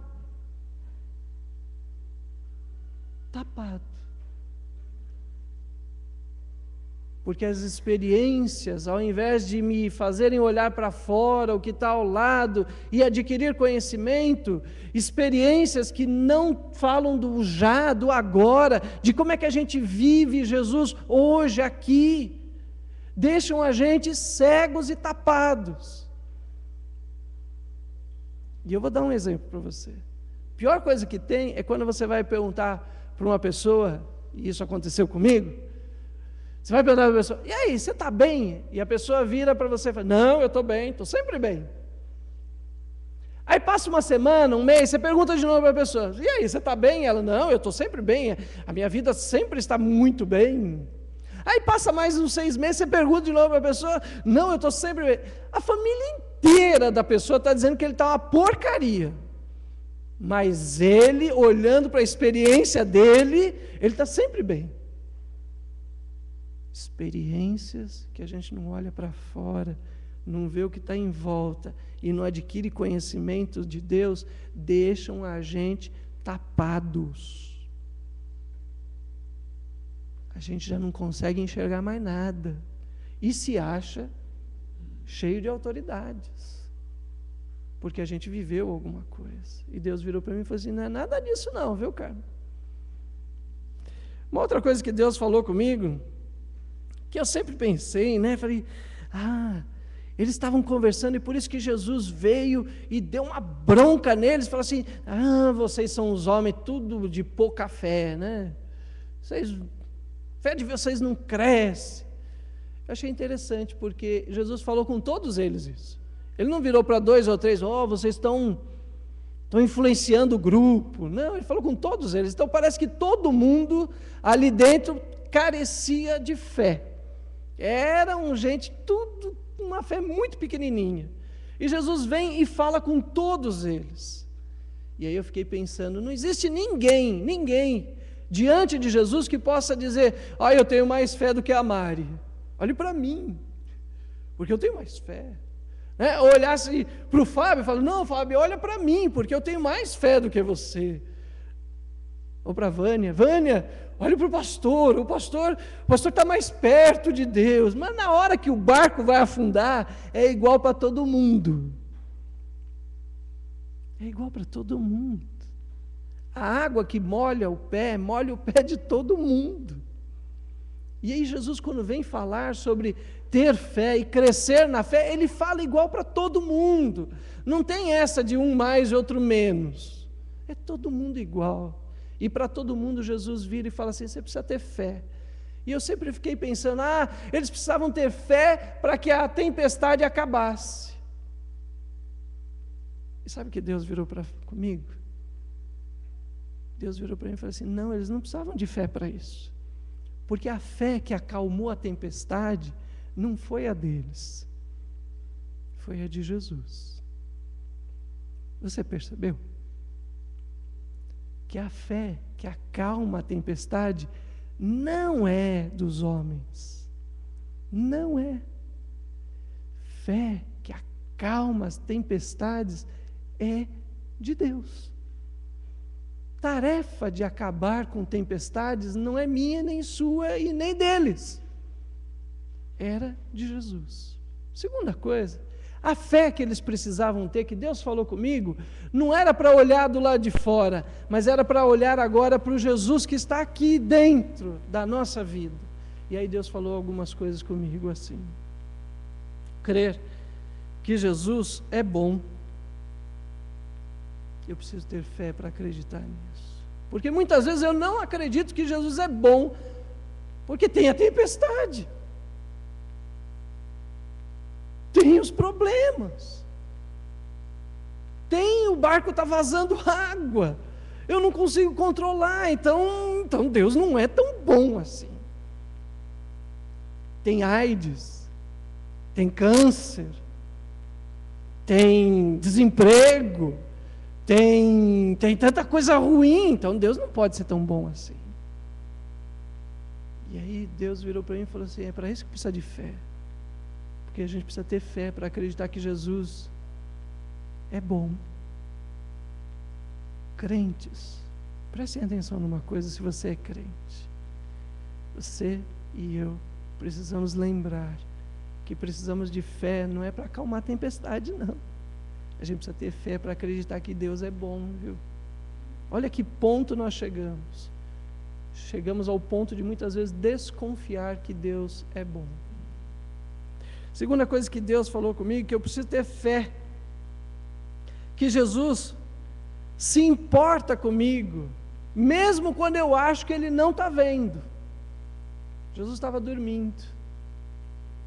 Porque as experiências, ao invés de me fazerem olhar para fora, o que está ao lado, e adquirir conhecimento, experiências que não falam do já, do agora, de como é que a gente vive Jesus hoje, aqui, deixam a gente cegos e tapados. E eu vou dar um exemplo para você. A pior coisa que tem é quando você vai perguntar para uma pessoa, e isso aconteceu comigo. Você vai perguntar para a pessoa: e aí, você está bem? E a pessoa vira para você e fala: não, eu estou bem, estou sempre bem. Aí passa uma semana, um mês, você pergunta de novo para a pessoa, e aí, você está bem? Ela, não, eu estou sempre bem, a minha vida sempre está muito bem. Aí passa mais uns 6 meses, você pergunta de novo para a pessoa, não, eu estou sempre bem. A família inteira da pessoa está dizendo que ele está uma porcaria. Mas ele, olhando para a experiência dele, ele está sempre bem. Experiências que a gente não olha para fora, não vê o que está em volta e não adquire conhecimento de Deus, deixam a gente tapados. A gente já não consegue enxergar mais nada e se acha cheio de autoridades, porque a gente viveu alguma coisa. E Deus virou para mim e falou assim, não é nada disso não, viu, Carmen? Uma outra coisa que Deus falou comigo, que eu sempre pensei, né? Falei, eles estavam conversando e por isso que Jesus veio e deu uma bronca neles, falou assim, vocês são os homens tudo de pouca fé, né? Fé de vocês não cresce. Eu achei interessante, porque Jesus falou com todos eles isso. Ele não virou para 2 ou 3, vocês estão influenciando o grupo. Não, ele falou com todos eles. Então parece que todo mundo ali dentro carecia de fé. Eram gente, tudo, uma fé muito pequenininha. E Jesus vem e fala com todos eles. E aí eu fiquei pensando, não existe ninguém diante de Jesus que possa dizer, eu tenho mais fé do que a Mari. Olhe para mim, porque eu tenho mais fé. Olhasse para o Fábio e fala, não, Fábio, olha para mim, porque eu tenho mais fé do que você. Ou para a Vânia, olha para o pastor está mais perto de Deus. Mas na hora que o barco vai afundar, é igual para todo mundo. É igual para todo mundo. A água que molha o pé de todo mundo. E aí Jesus, quando vem falar sobre ter fé e crescer na fé, ele fala igual para todo mundo. Não tem essa de um mais e outro menos. É todo mundo igual. E para todo mundo Jesus vira e fala assim, você precisa ter fé. E eu sempre fiquei pensando, eles precisavam ter fé para que a tempestade acabasse. E sabe o que Deus virou comigo? Deus virou para mim e falou assim, não, eles não precisavam de fé para isso. Porque a fé que acalmou a tempestade não foi a deles, foi a de Jesus. Você percebeu? Que a fé que acalma a tempestade não é dos homens. Não é. Fé que acalma as tempestades é de Deus. Tarefa de acabar com tempestades não é minha, nem sua e nem deles. Era de Jesus. Segunda coisa, a fé que eles precisavam ter, que Deus falou comigo, não era para olhar do lado de fora, mas era para olhar agora para o Jesus que está aqui dentro da nossa vida. E aí Deus falou algumas coisas comigo assim. Crer que Jesus é bom. Eu preciso ter fé para acreditar nisso. Porque muitas vezes eu não acredito que Jesus é bom, porque tem a tempestade. Tem os problemas. O barco está vazando água. Eu não consigo controlar, então Deus não é tão bom assim. Tem AIDS, tem câncer, tem desemprego, tem tanta coisa ruim, então Deus não pode ser tão bom assim. E aí Deus virou para mim e falou assim, é para isso que precisa de fé. Porque a gente precisa ter fé para acreditar que Jesus é bom. Crentes, prestem atenção numa coisa, se você é crente. Você e eu precisamos lembrar que precisamos de fé, não é para acalmar a tempestade, não. A gente precisa ter fé para acreditar que Deus é bom, viu? Olha que ponto nós chegamos. Chegamos ao ponto de muitas vezes desconfiar que Deus é bom. Segunda coisa que Deus falou comigo, que eu preciso ter fé, que Jesus se importa comigo, mesmo quando eu acho que Ele não está vendo. Jesus estava dormindo,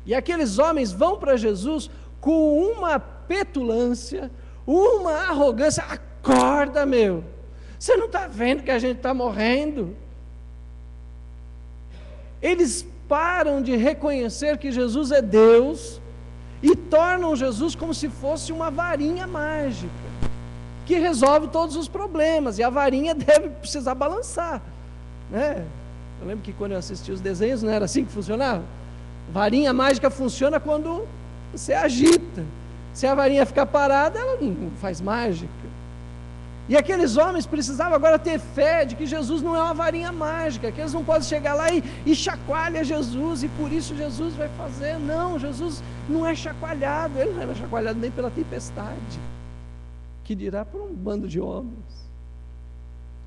e aqueles homens vão para Jesus com uma petulância, uma arrogância. Acorda, meu! Você não está vendo que a gente está morrendo? Eles param de reconhecer que Jesus é Deus e tornam Jesus como se fosse uma varinha mágica que resolve todos os problemas, e a varinha deve precisar balançar, né? Eu lembro que quando eu assisti os desenhos não era assim que funcionava. Varinha mágica funciona quando você agita. Se a varinha ficar parada, ela não faz mágica. E aqueles homens precisavam agora ter fé de que Jesus não é uma varinha mágica, que eles não podem chegar lá e chacoalhar Jesus, e por isso Jesus vai fazer. Não, Jesus não é chacoalhado, ele não é chacoalhado nem pela tempestade, que dirá por um bando de homens.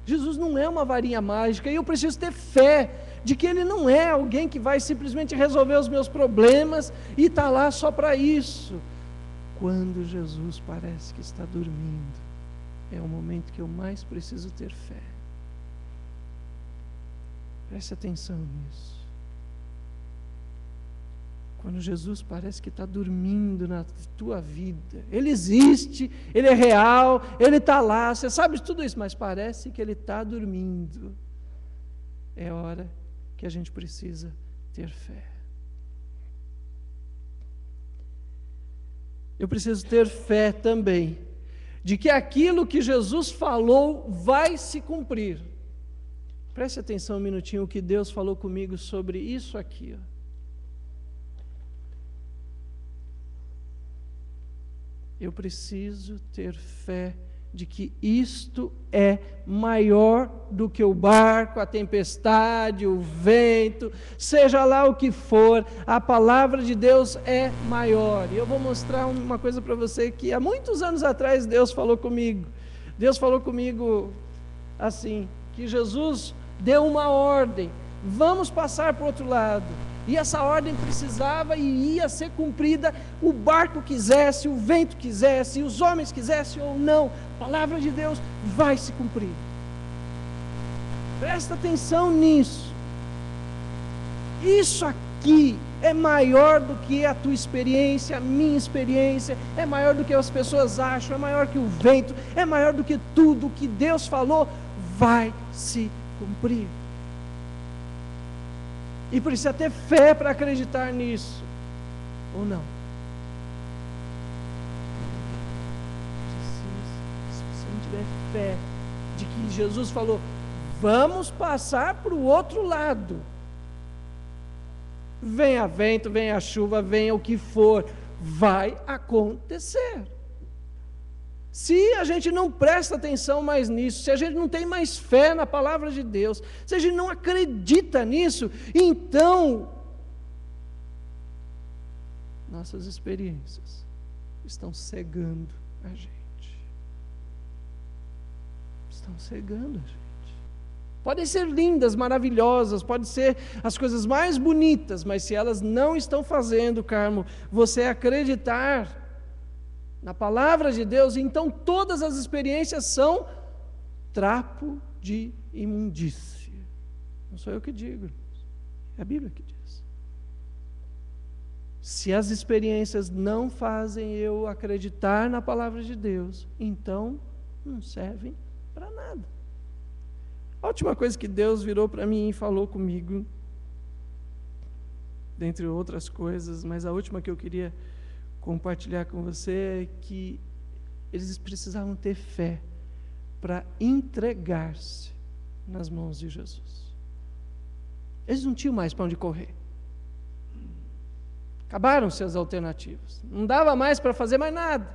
Jesus não é uma varinha mágica, e eu preciso ter fé de que ele não é alguém que vai simplesmente resolver os meus problemas e está lá só para isso. Quando Jesus parece que está dormindo, é o momento que eu mais preciso ter fé. Preste atenção nisso. Quando Jesus parece que está dormindo na tua vida, Ele existe, Ele é real, Ele está lá, você sabe de tudo isso, mas parece que Ele está dormindo. É hora que a gente precisa ter fé. Eu preciso ter fé também de que aquilo que Jesus falou vai se cumprir. Preste atenção um minutinho o que Deus falou comigo sobre isso aqui. Eu preciso ter fé de que isto é maior do que o barco, a tempestade, o vento, seja lá o que for, a palavra de Deus é maior. E eu vou mostrar uma coisa para você que há muitos anos atrás Deus falou comigo. Deus falou comigo assim, que Jesus deu uma ordem, vamos passar para o outro lado. E essa ordem precisava e ia ser cumprida, o barco quisesse, o vento quisesse, os homens quisessem ou não, a palavra de Deus vai se cumprir. Presta atenção nisso. Isso aqui é maior do que a tua experiência, a minha experiência, é maior do que as pessoas acham, é maior que o vento, é maior do que tudo o que Deus falou, vai se cumprir. E precisa ter fé para acreditar nisso, ou não? Se você não tiver fé de que Jesus falou, vamos passar para o outro lado, venha vento, venha chuva, venha o que for, vai acontecer. Se a gente não presta atenção mais nisso, se a gente não tem mais fé na palavra de Deus, se a gente não acredita nisso, então nossas experiências estão cegando a gente. Estão cegando a gente. Podem ser lindas, maravilhosas, podem ser as coisas mais bonitas, mas se elas não estão fazendo, Carmo, você acreditar na palavra de Deus, então todas as experiências são trapo de imundícia. Não sou eu que digo, é a Bíblia que diz. Se as experiências não fazem eu acreditar na palavra de Deus, então não servem para nada. A última coisa que Deus virou para mim e falou comigo, dentre outras coisas, mas a última que eu queria compartilhar com você é que eles precisavam ter fé para entregar-se nas mãos de Jesus. Eles não tinham mais para onde correr. Acabaram-se as alternativas. Não dava mais para fazer mais nada.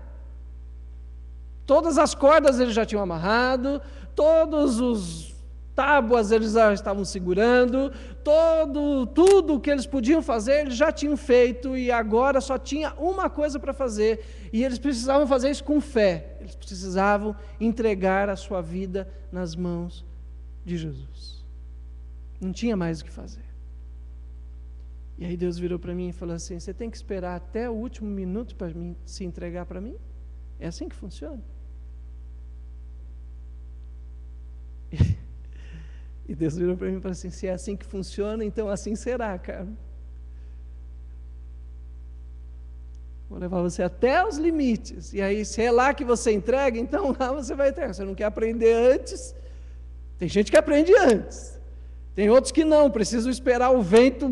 Todas as cordas eles já tinham amarrado, todos os tábuas eles já estavam segurando, tudo o que eles podiam fazer eles já tinham feito, e agora só tinha uma coisa para fazer, e eles precisavam fazer isso com fé. Eles precisavam entregar a sua vida nas mãos de Jesus. Não tinha mais o que fazer. E aí Deus virou para mim e falou assim, você tem que esperar até o último minuto para se entregar para mim? É assim que funciona? E Deus virou para mim e falou assim, se é assim que funciona, então assim será, cara. Vou levar você até os limites. E aí, se é lá que você entrega, então lá você vai entregar. Você não quer aprender antes? Tem gente que aprende antes. Tem outros que não, precisam esperar o vento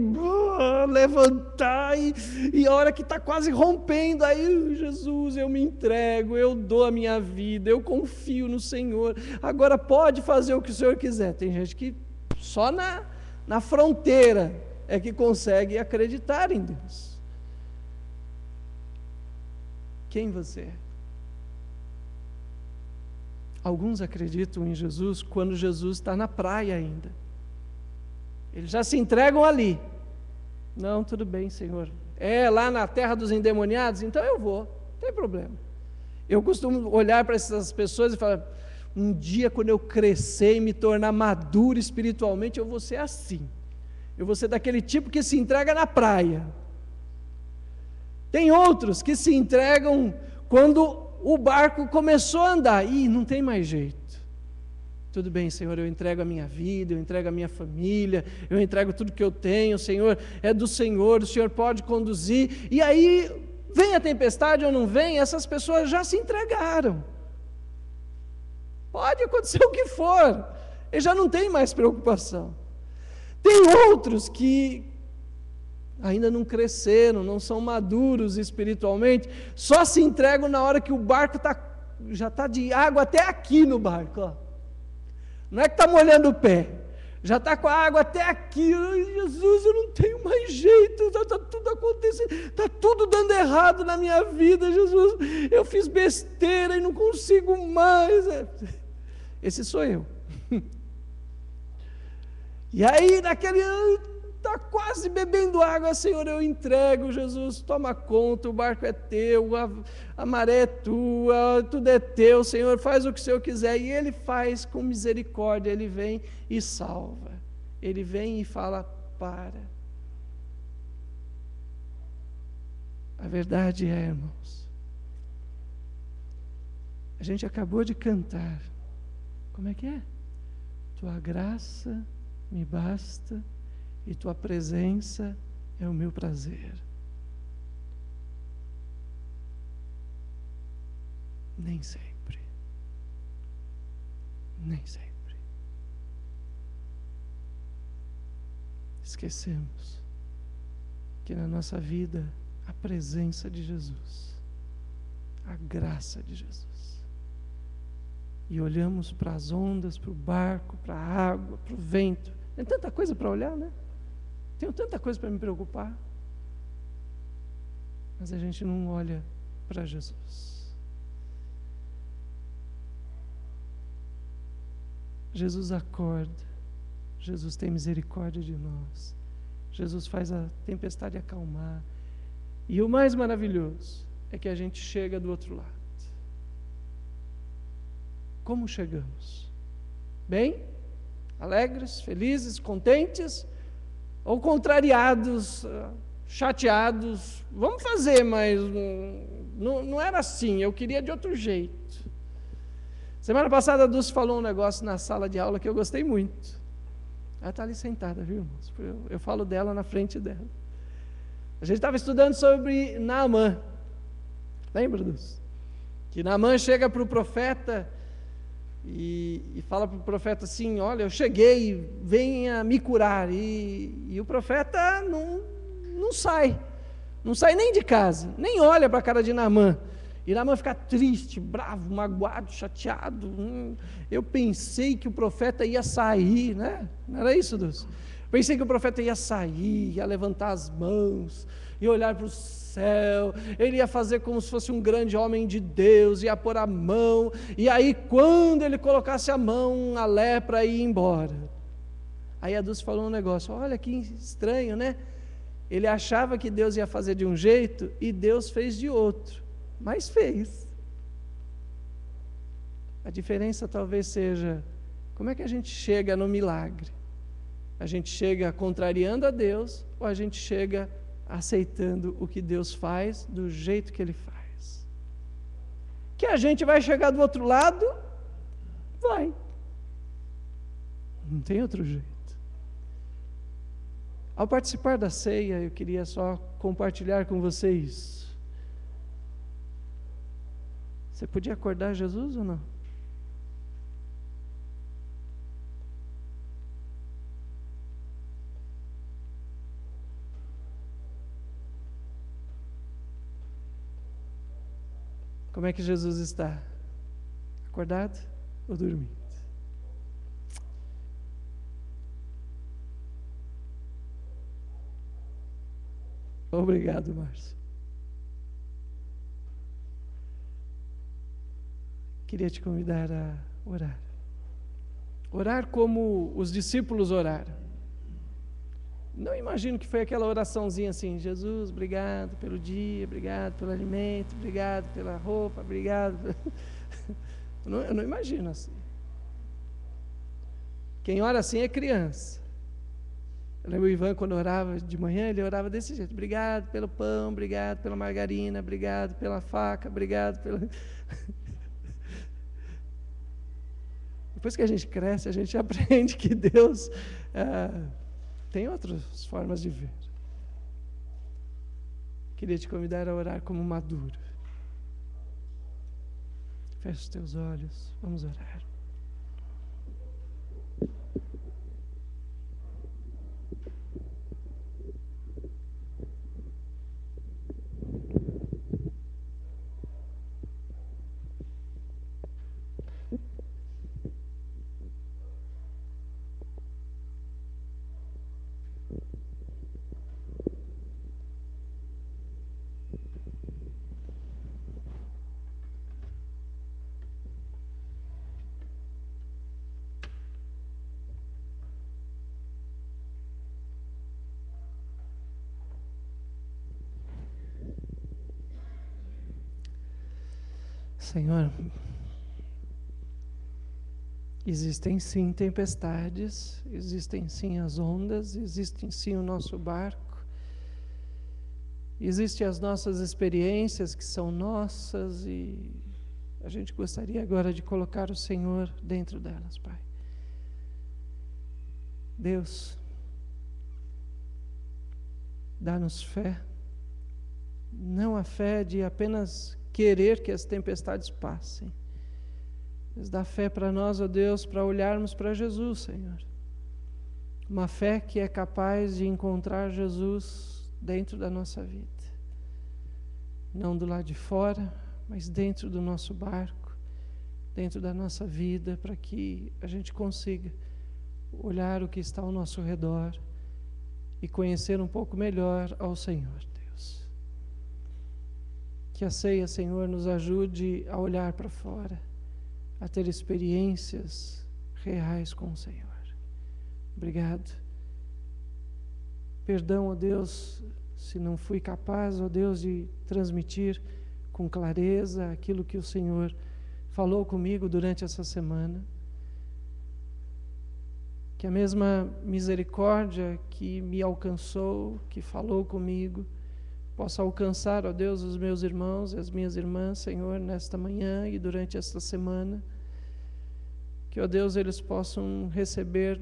levantar e a hora que está quase rompendo, aí Jesus, eu me entrego, eu dou a minha vida, eu confio no Senhor, agora pode fazer o que o Senhor quiser. Tem gente que só na fronteira é que consegue acreditar em Deus. Quem você é? Alguns acreditam em Jesus quando Jesus está na praia ainda. Eles já se entregam ali. Não, tudo bem, Senhor. É lá na terra dos endemoniados? Então eu vou, não tem problema. Eu costumo olhar para essas pessoas e falar, um dia quando eu crescer e me tornar maduro espiritualmente, eu vou ser assim. Eu vou ser daquele tipo que se entrega na praia. Tem outros que se entregam quando o barco começou a andar. Ih, não tem mais jeito. Tudo bem, Senhor, eu entrego a minha vida, eu entrego a minha família, eu entrego tudo que eu tenho, Senhor, é do Senhor, o Senhor pode conduzir. E aí, vem a tempestade ou não vem, essas pessoas já se entregaram. Pode acontecer o que for, eles já não têm mais preocupação. Tem outros que ainda não cresceram, não são maduros espiritualmente, só se entregam na hora que o barco já está de água até aqui no barco, ó. Não é que está molhando o pé, já está com a água até aqui. Ai, Jesus, eu não tenho mais jeito, está tudo acontecendo, está tudo dando errado na minha vida, Jesus, eu fiz besteira e não consigo mais. Esse sou eu. E aí, naquele está quase bebendo água, Senhor, eu entrego, Jesus, toma conta, o barco é teu, a maré é tua, tudo é teu, Senhor, faz o que o Senhor quiser. E Ele faz com misericórdia, Ele vem e salva, Ele vem e fala, para. A verdade é, irmãos, a gente acabou de cantar, como é que é? Tua graça me basta, e tua presença é o meu prazer. Nem sempre. Nem sempre. Esquecemos que na nossa vida a presença de Jesus, a graça de Jesus. E olhamos para as ondas, para o barco, para a água, para o vento. Tem tanta coisa para olhar, né? Tenho tanta coisa para me preocupar, mas a gente não olha para Jesus. Jesus acorda, Jesus tem misericórdia de nós, Jesus faz a tempestade acalmar, e o mais maravilhoso é que a gente chega do outro lado. Como chegamos? Bem? Alegres, felizes, contentes? Ou contrariados, chateados? Vamos fazer, mas não era assim, eu queria de outro jeito. Semana passada a Dulce falou um negócio na sala de aula que eu gostei muito. Ela está ali sentada, viu, irmãos? Eu falo dela na frente dela. A gente estava estudando sobre Naamã. Lembra, Dulce? Que Naamã chega para o profeta e fala para o profeta assim, olha, eu cheguei, venha me curar. E o profeta não sai nem de casa, nem olha para a cara de Naamã. E Naamã fica triste, bravo, magoado, chateado. Eu pensei que o profeta ia sair, né? Não era isso, Deus? Pensei que o profeta ia sair, ia levantar as mãos, ia olhar para o céu, ele ia fazer como se fosse um grande homem de Deus, ia pôr a mão, e aí quando ele colocasse a mão, a lepra ia embora. Aí a Dulce falou um negócio, olha que estranho, né? Ele achava que Deus ia fazer de um jeito, e Deus fez de outro, mas fez. A diferença talvez seja, como é que a gente chega no milagre? A gente chega contrariando a Deus, ou a gente chega aceitando o que Deus faz do jeito que Ele faz? Que a gente vai chegar do outro lado? Vai. Não tem outro jeito. Ao participar da ceia, eu queria só compartilhar com vocês Você podia acordar Jesus ou não? Como é que Jesus está? Acordado ou dormindo? Obrigado, Márcio. Queria te convidar a orar. Orar como os discípulos oraram. Não imagino que foi aquela oraçãozinha assim: Jesus, obrigado pelo dia, obrigado pelo alimento, obrigado pela roupa, obrigado. Eu não imagino assim. Quem ora assim é criança. Eu lembro o Ivan, quando orava de manhã, ele orava desse jeito: obrigado pelo pão, obrigado pela margarina, obrigado pela faca, obrigado pela... Depois que a gente cresce, a gente aprende que Deus tem outras formas de ver. Queria te convidar a orar como maduro. Feche os teus olhos, vamos orar. Senhor, existem sim tempestades, existem sim as ondas, existem sim o nosso barco, existem as nossas experiências que são nossas e a gente gostaria agora de colocar o Senhor dentro delas, Pai. Deus, dá-nos fé, não a fé de apenas querer que as tempestades passem, mas dá fé para nós, ó Deus, para olharmos para Jesus, Senhor. Uma fé que é capaz de encontrar Jesus dentro da nossa vida. Não do lado de fora, mas dentro do nosso barco, dentro da nossa vida, para que a gente consiga olhar o que está ao nosso redor e conhecer um pouco melhor ao Senhor. Que a ceia, Senhor, nos ajude a olhar para fora, a ter experiências reais com o Senhor. Obrigado. Perdão, ó Deus, se não fui capaz, ó Deus, de transmitir com clareza aquilo que o Senhor falou comigo durante essa semana. Que a mesma misericórdia que me alcançou, que falou comigo, possa alcançar, ó Deus, os meus irmãos e as minhas irmãs, Senhor, nesta manhã e durante esta semana. Que, ó Deus, eles possam receber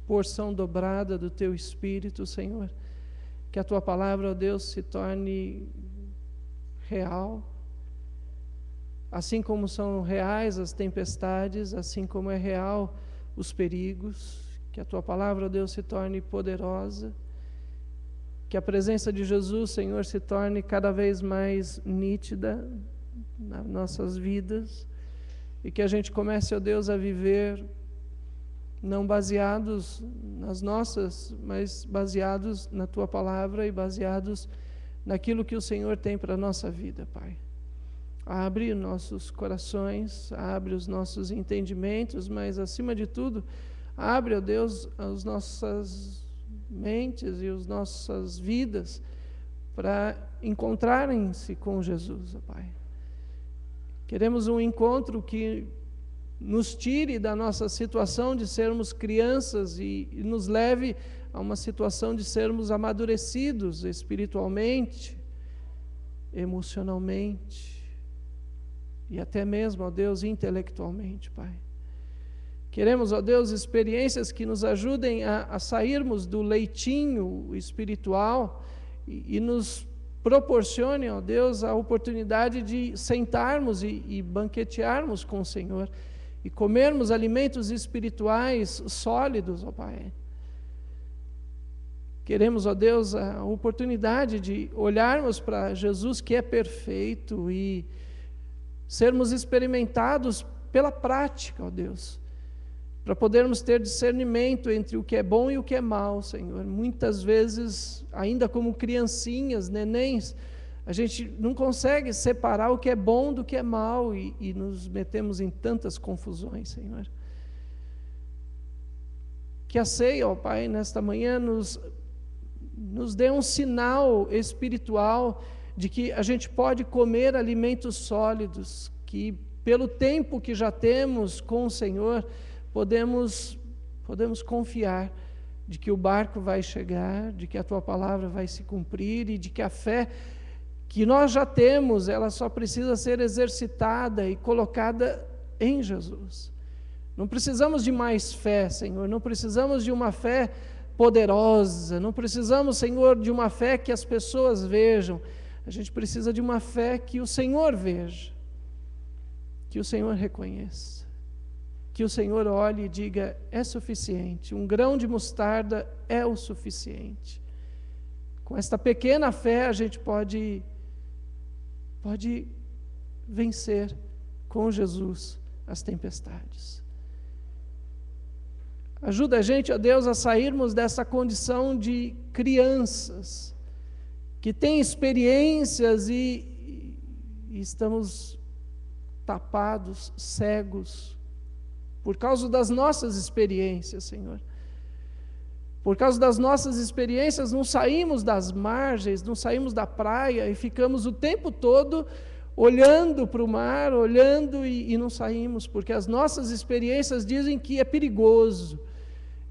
porção dobrada do Teu Espírito, Senhor. Que a Tua palavra, ó Deus, se torne real. Assim como são reais as tempestades, assim como é real os perigos. Que a Tua palavra, ó Deus, se torne poderosa. Que a presença de Jesus, Senhor, se torne cada vez mais nítida nas nossas vidas e que a gente comece, ó Deus, a viver não baseados nas nossas, mas baseados na Tua palavra e baseados naquilo que o Senhor tem para a nossa vida, Pai. Abre nossos corações, abre os nossos entendimentos, mas acima de tudo, abre, ó Deus, as nossas mentes e as nossas vidas para encontrarem-se com Jesus, ó Pai. Queremos um encontro que nos tire da nossa situação de sermos crianças e nos leve a uma situação de sermos amadurecidos espiritualmente, emocionalmente e até mesmo, ó Deus, intelectualmente, Pai. Queremos, ó Deus, experiências que nos ajudem a sairmos do leitinho espiritual e nos proporcione, ó Deus, a oportunidade de sentarmos e banquetearmos com o Senhor e comermos alimentos espirituais sólidos, ó Pai. Queremos, ó Deus, a oportunidade de olharmos para Jesus, que é perfeito, e sermos experimentados pela prática, ó Deus, para podermos ter discernimento entre o que é bom e o que é mal, Senhor. Muitas vezes, ainda como criancinhas, nenéns, a gente não consegue separar o que é bom do que é mal e nos metemos em tantas confusões, Senhor. Que a ceia, ó Pai, nesta manhã nos dê um sinal espiritual de que a gente pode comer alimentos sólidos, que pelo tempo que já temos com o Senhor, podemos confiar de que o barco vai chegar, de que a Tua palavra vai se cumprir e de que a fé que nós já temos, ela só precisa ser exercitada e colocada em Jesus. Não precisamos de mais fé, Senhor, não precisamos de uma fé poderosa, não precisamos, Senhor, de uma fé que as pessoas vejam, a gente precisa de uma fé que o Senhor veja, que o Senhor reconheça, que o Senhor olhe e diga, é suficiente, um grão de mostarda é o suficiente. Com esta pequena fé a gente pode vencer com Jesus as tempestades. Ajuda a gente, ó Deus, a sairmos dessa condição de crianças, que têm experiências e estamos tapados, cegos, por causa das nossas experiências, Senhor. Por causa das nossas experiências, não saímos das margens, não saímos da praia e ficamos o tempo todo olhando para o mar, olhando e não saímos, porque as nossas experiências dizem que é perigoso,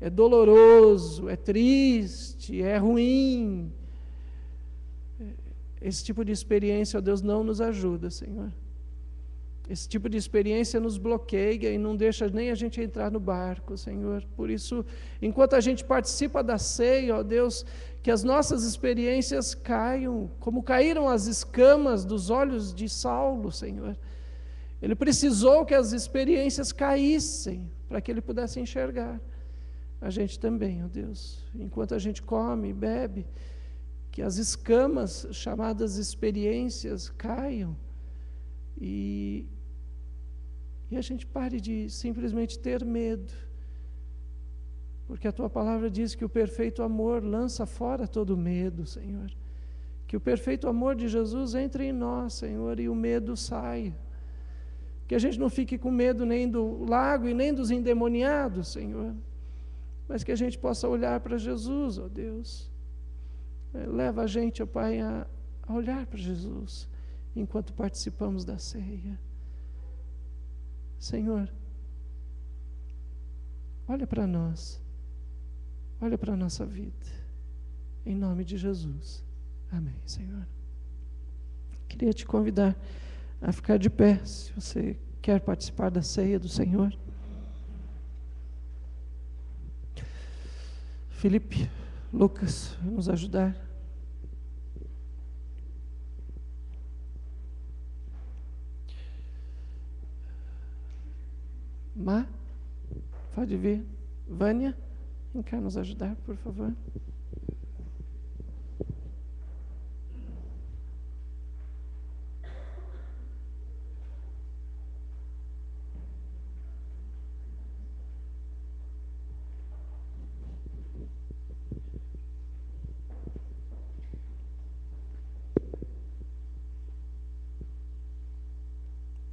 é doloroso, é triste, é ruim. Esse tipo de experiência, ó Deus, não nos ajuda, Senhor. Esse tipo de experiência nos bloqueia e não deixa nem a gente entrar no barco, Senhor. Por isso, enquanto a gente participa da ceia, ó Deus, que as nossas experiências caiam, como caíram as escamas dos olhos de Saulo, Senhor. Ele precisou que as experiências caíssem para que ele pudesse enxergar. A gente também, ó Deus, enquanto a gente come e bebe, que as escamas chamadas experiências caiam e a gente pare de simplesmente ter medo, porque a Tua palavra diz que o perfeito amor lança fora todo medo, Senhor. Que o perfeito amor de Jesus entre em nós, Senhor, e o medo saia. Que a gente não fique com medo nem do lago e nem dos endemoniados, Senhor, mas que a gente possa olhar para Jesus, ó Deus. Leva a gente, ó Pai, a olhar para Jesus enquanto participamos da ceia. Senhor, olha para nós, olha para a nossa vida, em nome de Jesus. Amém, Senhor. Queria te convidar a ficar de pé, se você quer participar da ceia do Senhor. Felipe, Lucas, vai nos ajudar. Má, pode vir. Vânia, vem cá nos ajudar, por favor.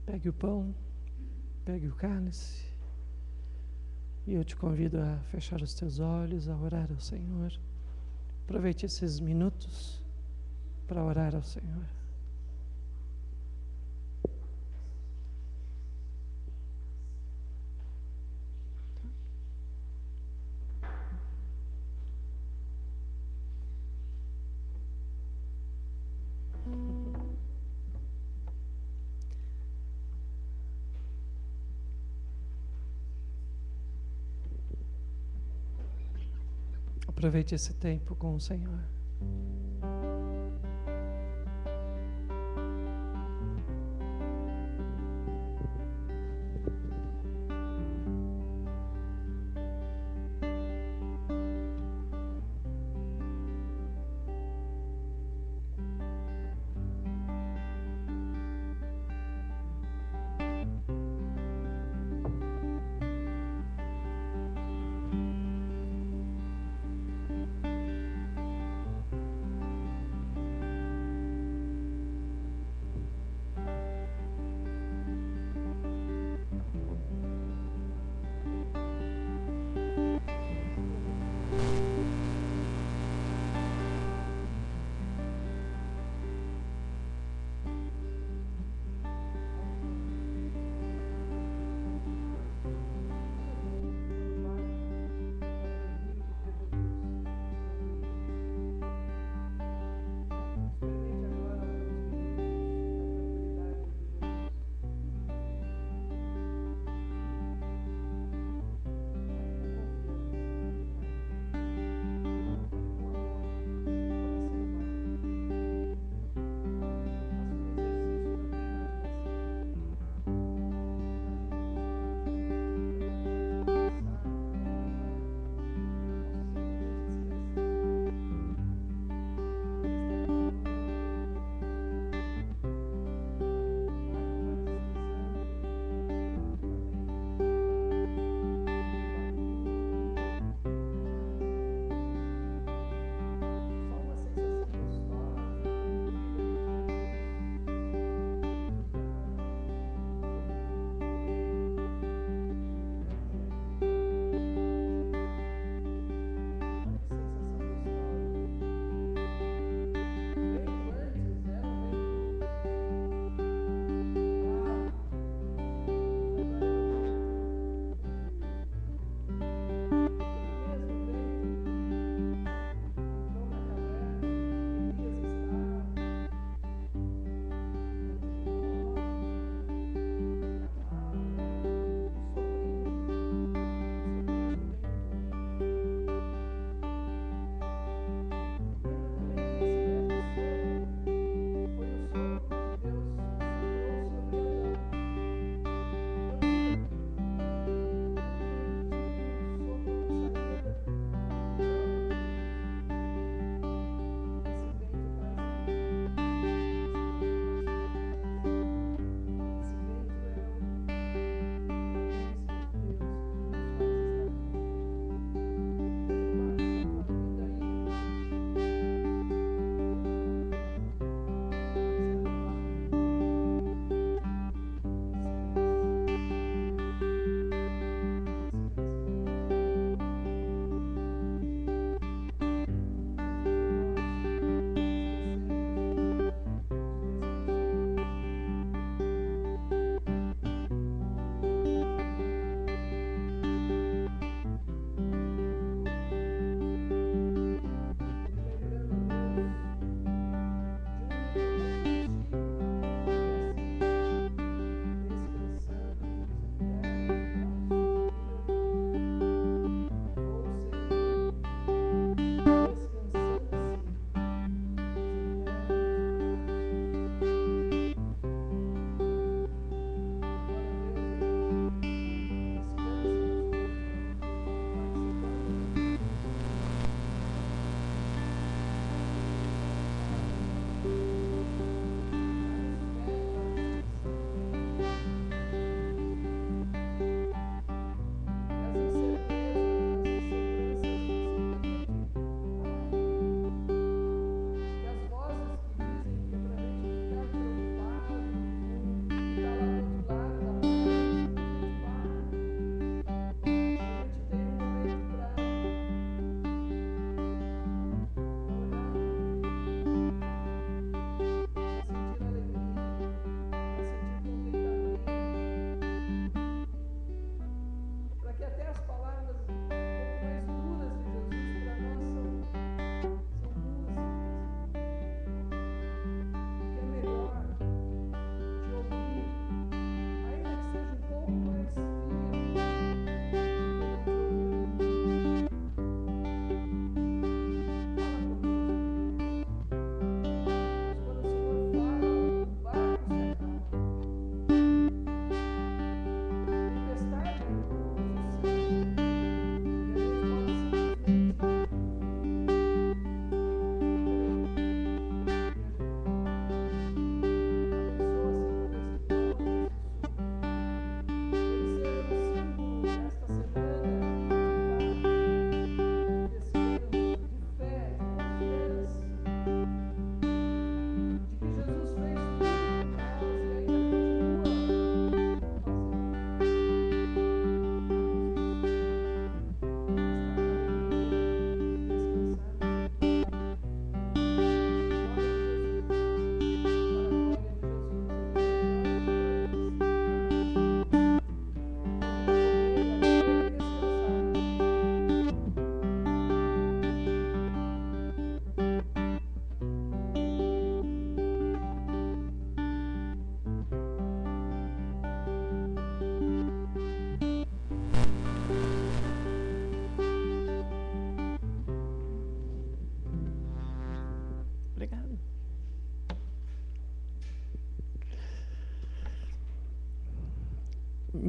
Pegue o pão, pegue o cálice, e eu te convido a fechar os teus olhos, a orar ao Senhor. Aproveite esses minutos para orar ao Senhor. Aproveite esse tempo com o Senhor.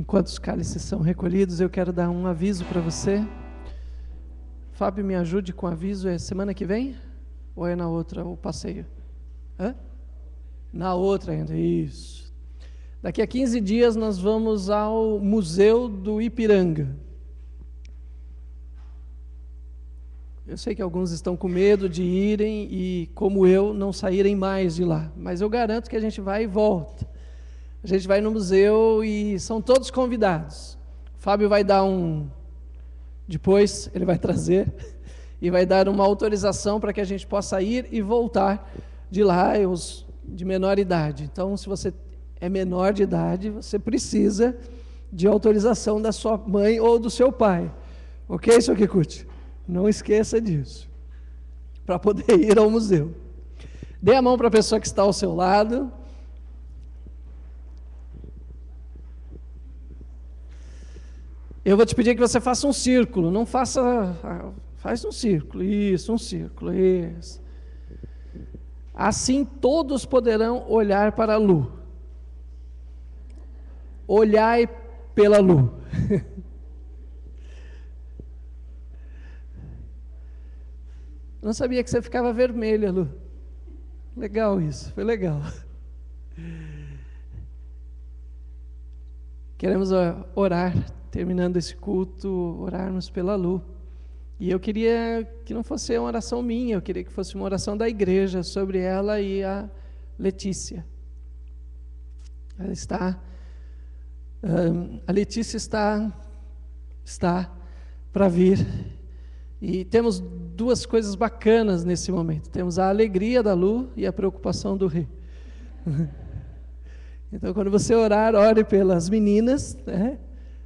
Enquanto os cálices são recolhidos, eu quero dar um aviso para você. Fábio, me ajude com o aviso. É semana que vem? Ou é na outra o passeio? Hã? Na outra ainda, isso. Daqui a 15 dias nós vamos ao Museu do Ipiranga. Eu sei que alguns estão com medo de irem e, como eu, não saírem mais de lá. Mas eu garanto que a gente vai e volta. A gente vai no museu e são todos convidados. O Fábio vai dar depois ele vai trazer e vai dar uma autorização para que a gente possa ir e voltar de lá, os de menor idade. Então, se você é menor de idade, você precisa de autorização da sua mãe ou do seu pai. Ok, seu Kikuchi? Não esqueça disso, para poder ir ao museu. Dê a mão para a pessoa que está ao seu lado. Eu vou te pedir que você faça um círculo, não faça... Faz um círculo, isso, um círculo, isso. Assim todos poderão olhar para a luz. Olhai pela luz. Não sabia que você ficava vermelha, Lu. Legal isso, foi legal. Queremos orar, terminando esse culto, orarmos pela Lu. E eu queria que não fosse uma oração minha, eu queria que fosse uma oração da igreja sobre ela e a Letícia. Ela está... a Letícia está para vir. E temos duas coisas bacanas nesse momento. Temos a alegria da Lu e a preocupação do Rei. Então, quando você orar, ore pelas meninas, né?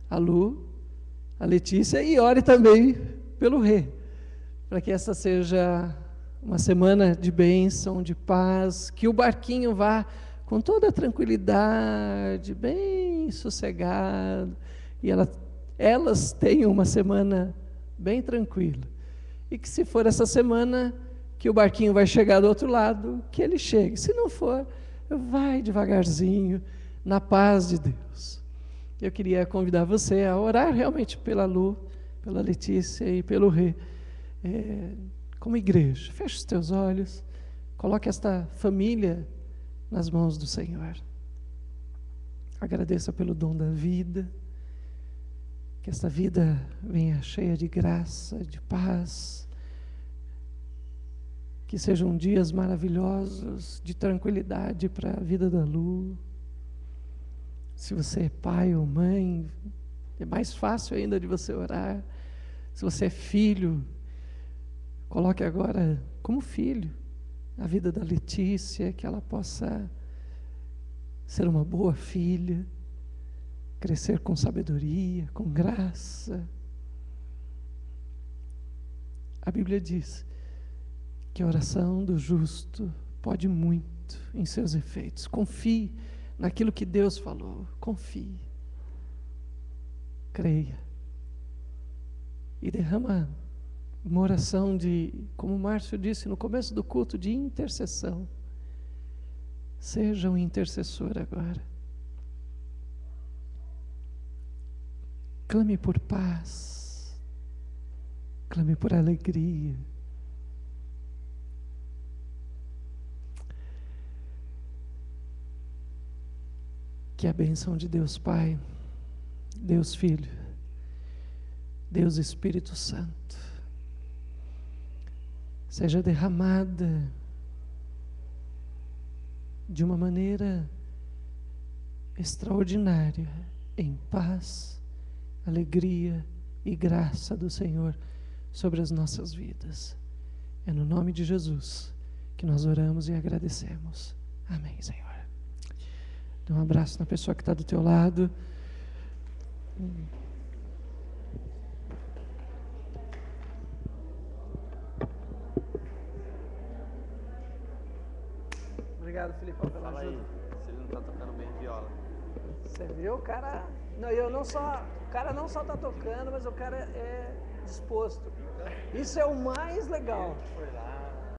A Lu, a Letícia, e ore também pelo Rei, para que essa seja uma semana de bênção, de paz, que o barquinho vá com toda a tranquilidade, bem sossegado, e elas tenham uma semana bem tranquila. E que se for essa semana que o barquinho vai chegar do outro lado, que ele chegue. Se não for, vai devagarzinho, na paz de Deus. Eu queria convidar você a orar realmente pela Lu, pela Letícia e pelo Rei, como igreja. Feche os teus olhos, coloque esta família nas mãos do Senhor. Agradeça pelo dom da vida, que esta vida venha cheia de graça, de paz, que sejam dias maravilhosos de tranquilidade para a vida da Lu. Se você é pai ou mãe, é mais fácil ainda de você orar. Se você é filho, coloque agora como filho a vida da Letícia, que ela possa ser uma boa filha, crescer com sabedoria, com graça. A Bíblia diz que a oração do justo pode muito em seus efeitos. Confie naquilo que Deus falou, confie, creia e derrama uma oração de, como o Márcio disse no começo do culto, de intercessão. Seja um intercessor agora. Clame por paz, clame por alegria. Que a bênção de Deus Pai, Deus Filho, Deus Espírito Santo, seja derramada de uma maneira extraordinária, em paz, alegria e graça do Senhor sobre as nossas vidas. É no nome de Jesus que nós oramos e agradecemos. Amém, Senhor. Dê um abraço na pessoa que está do teu lado. Obrigado, Filipão, pela ajuda. Aí, se ele não está tocando bem viola. Você viu? O cara não só está tocando, mas o cara é disposto. Isso é o mais legal. Foi lá.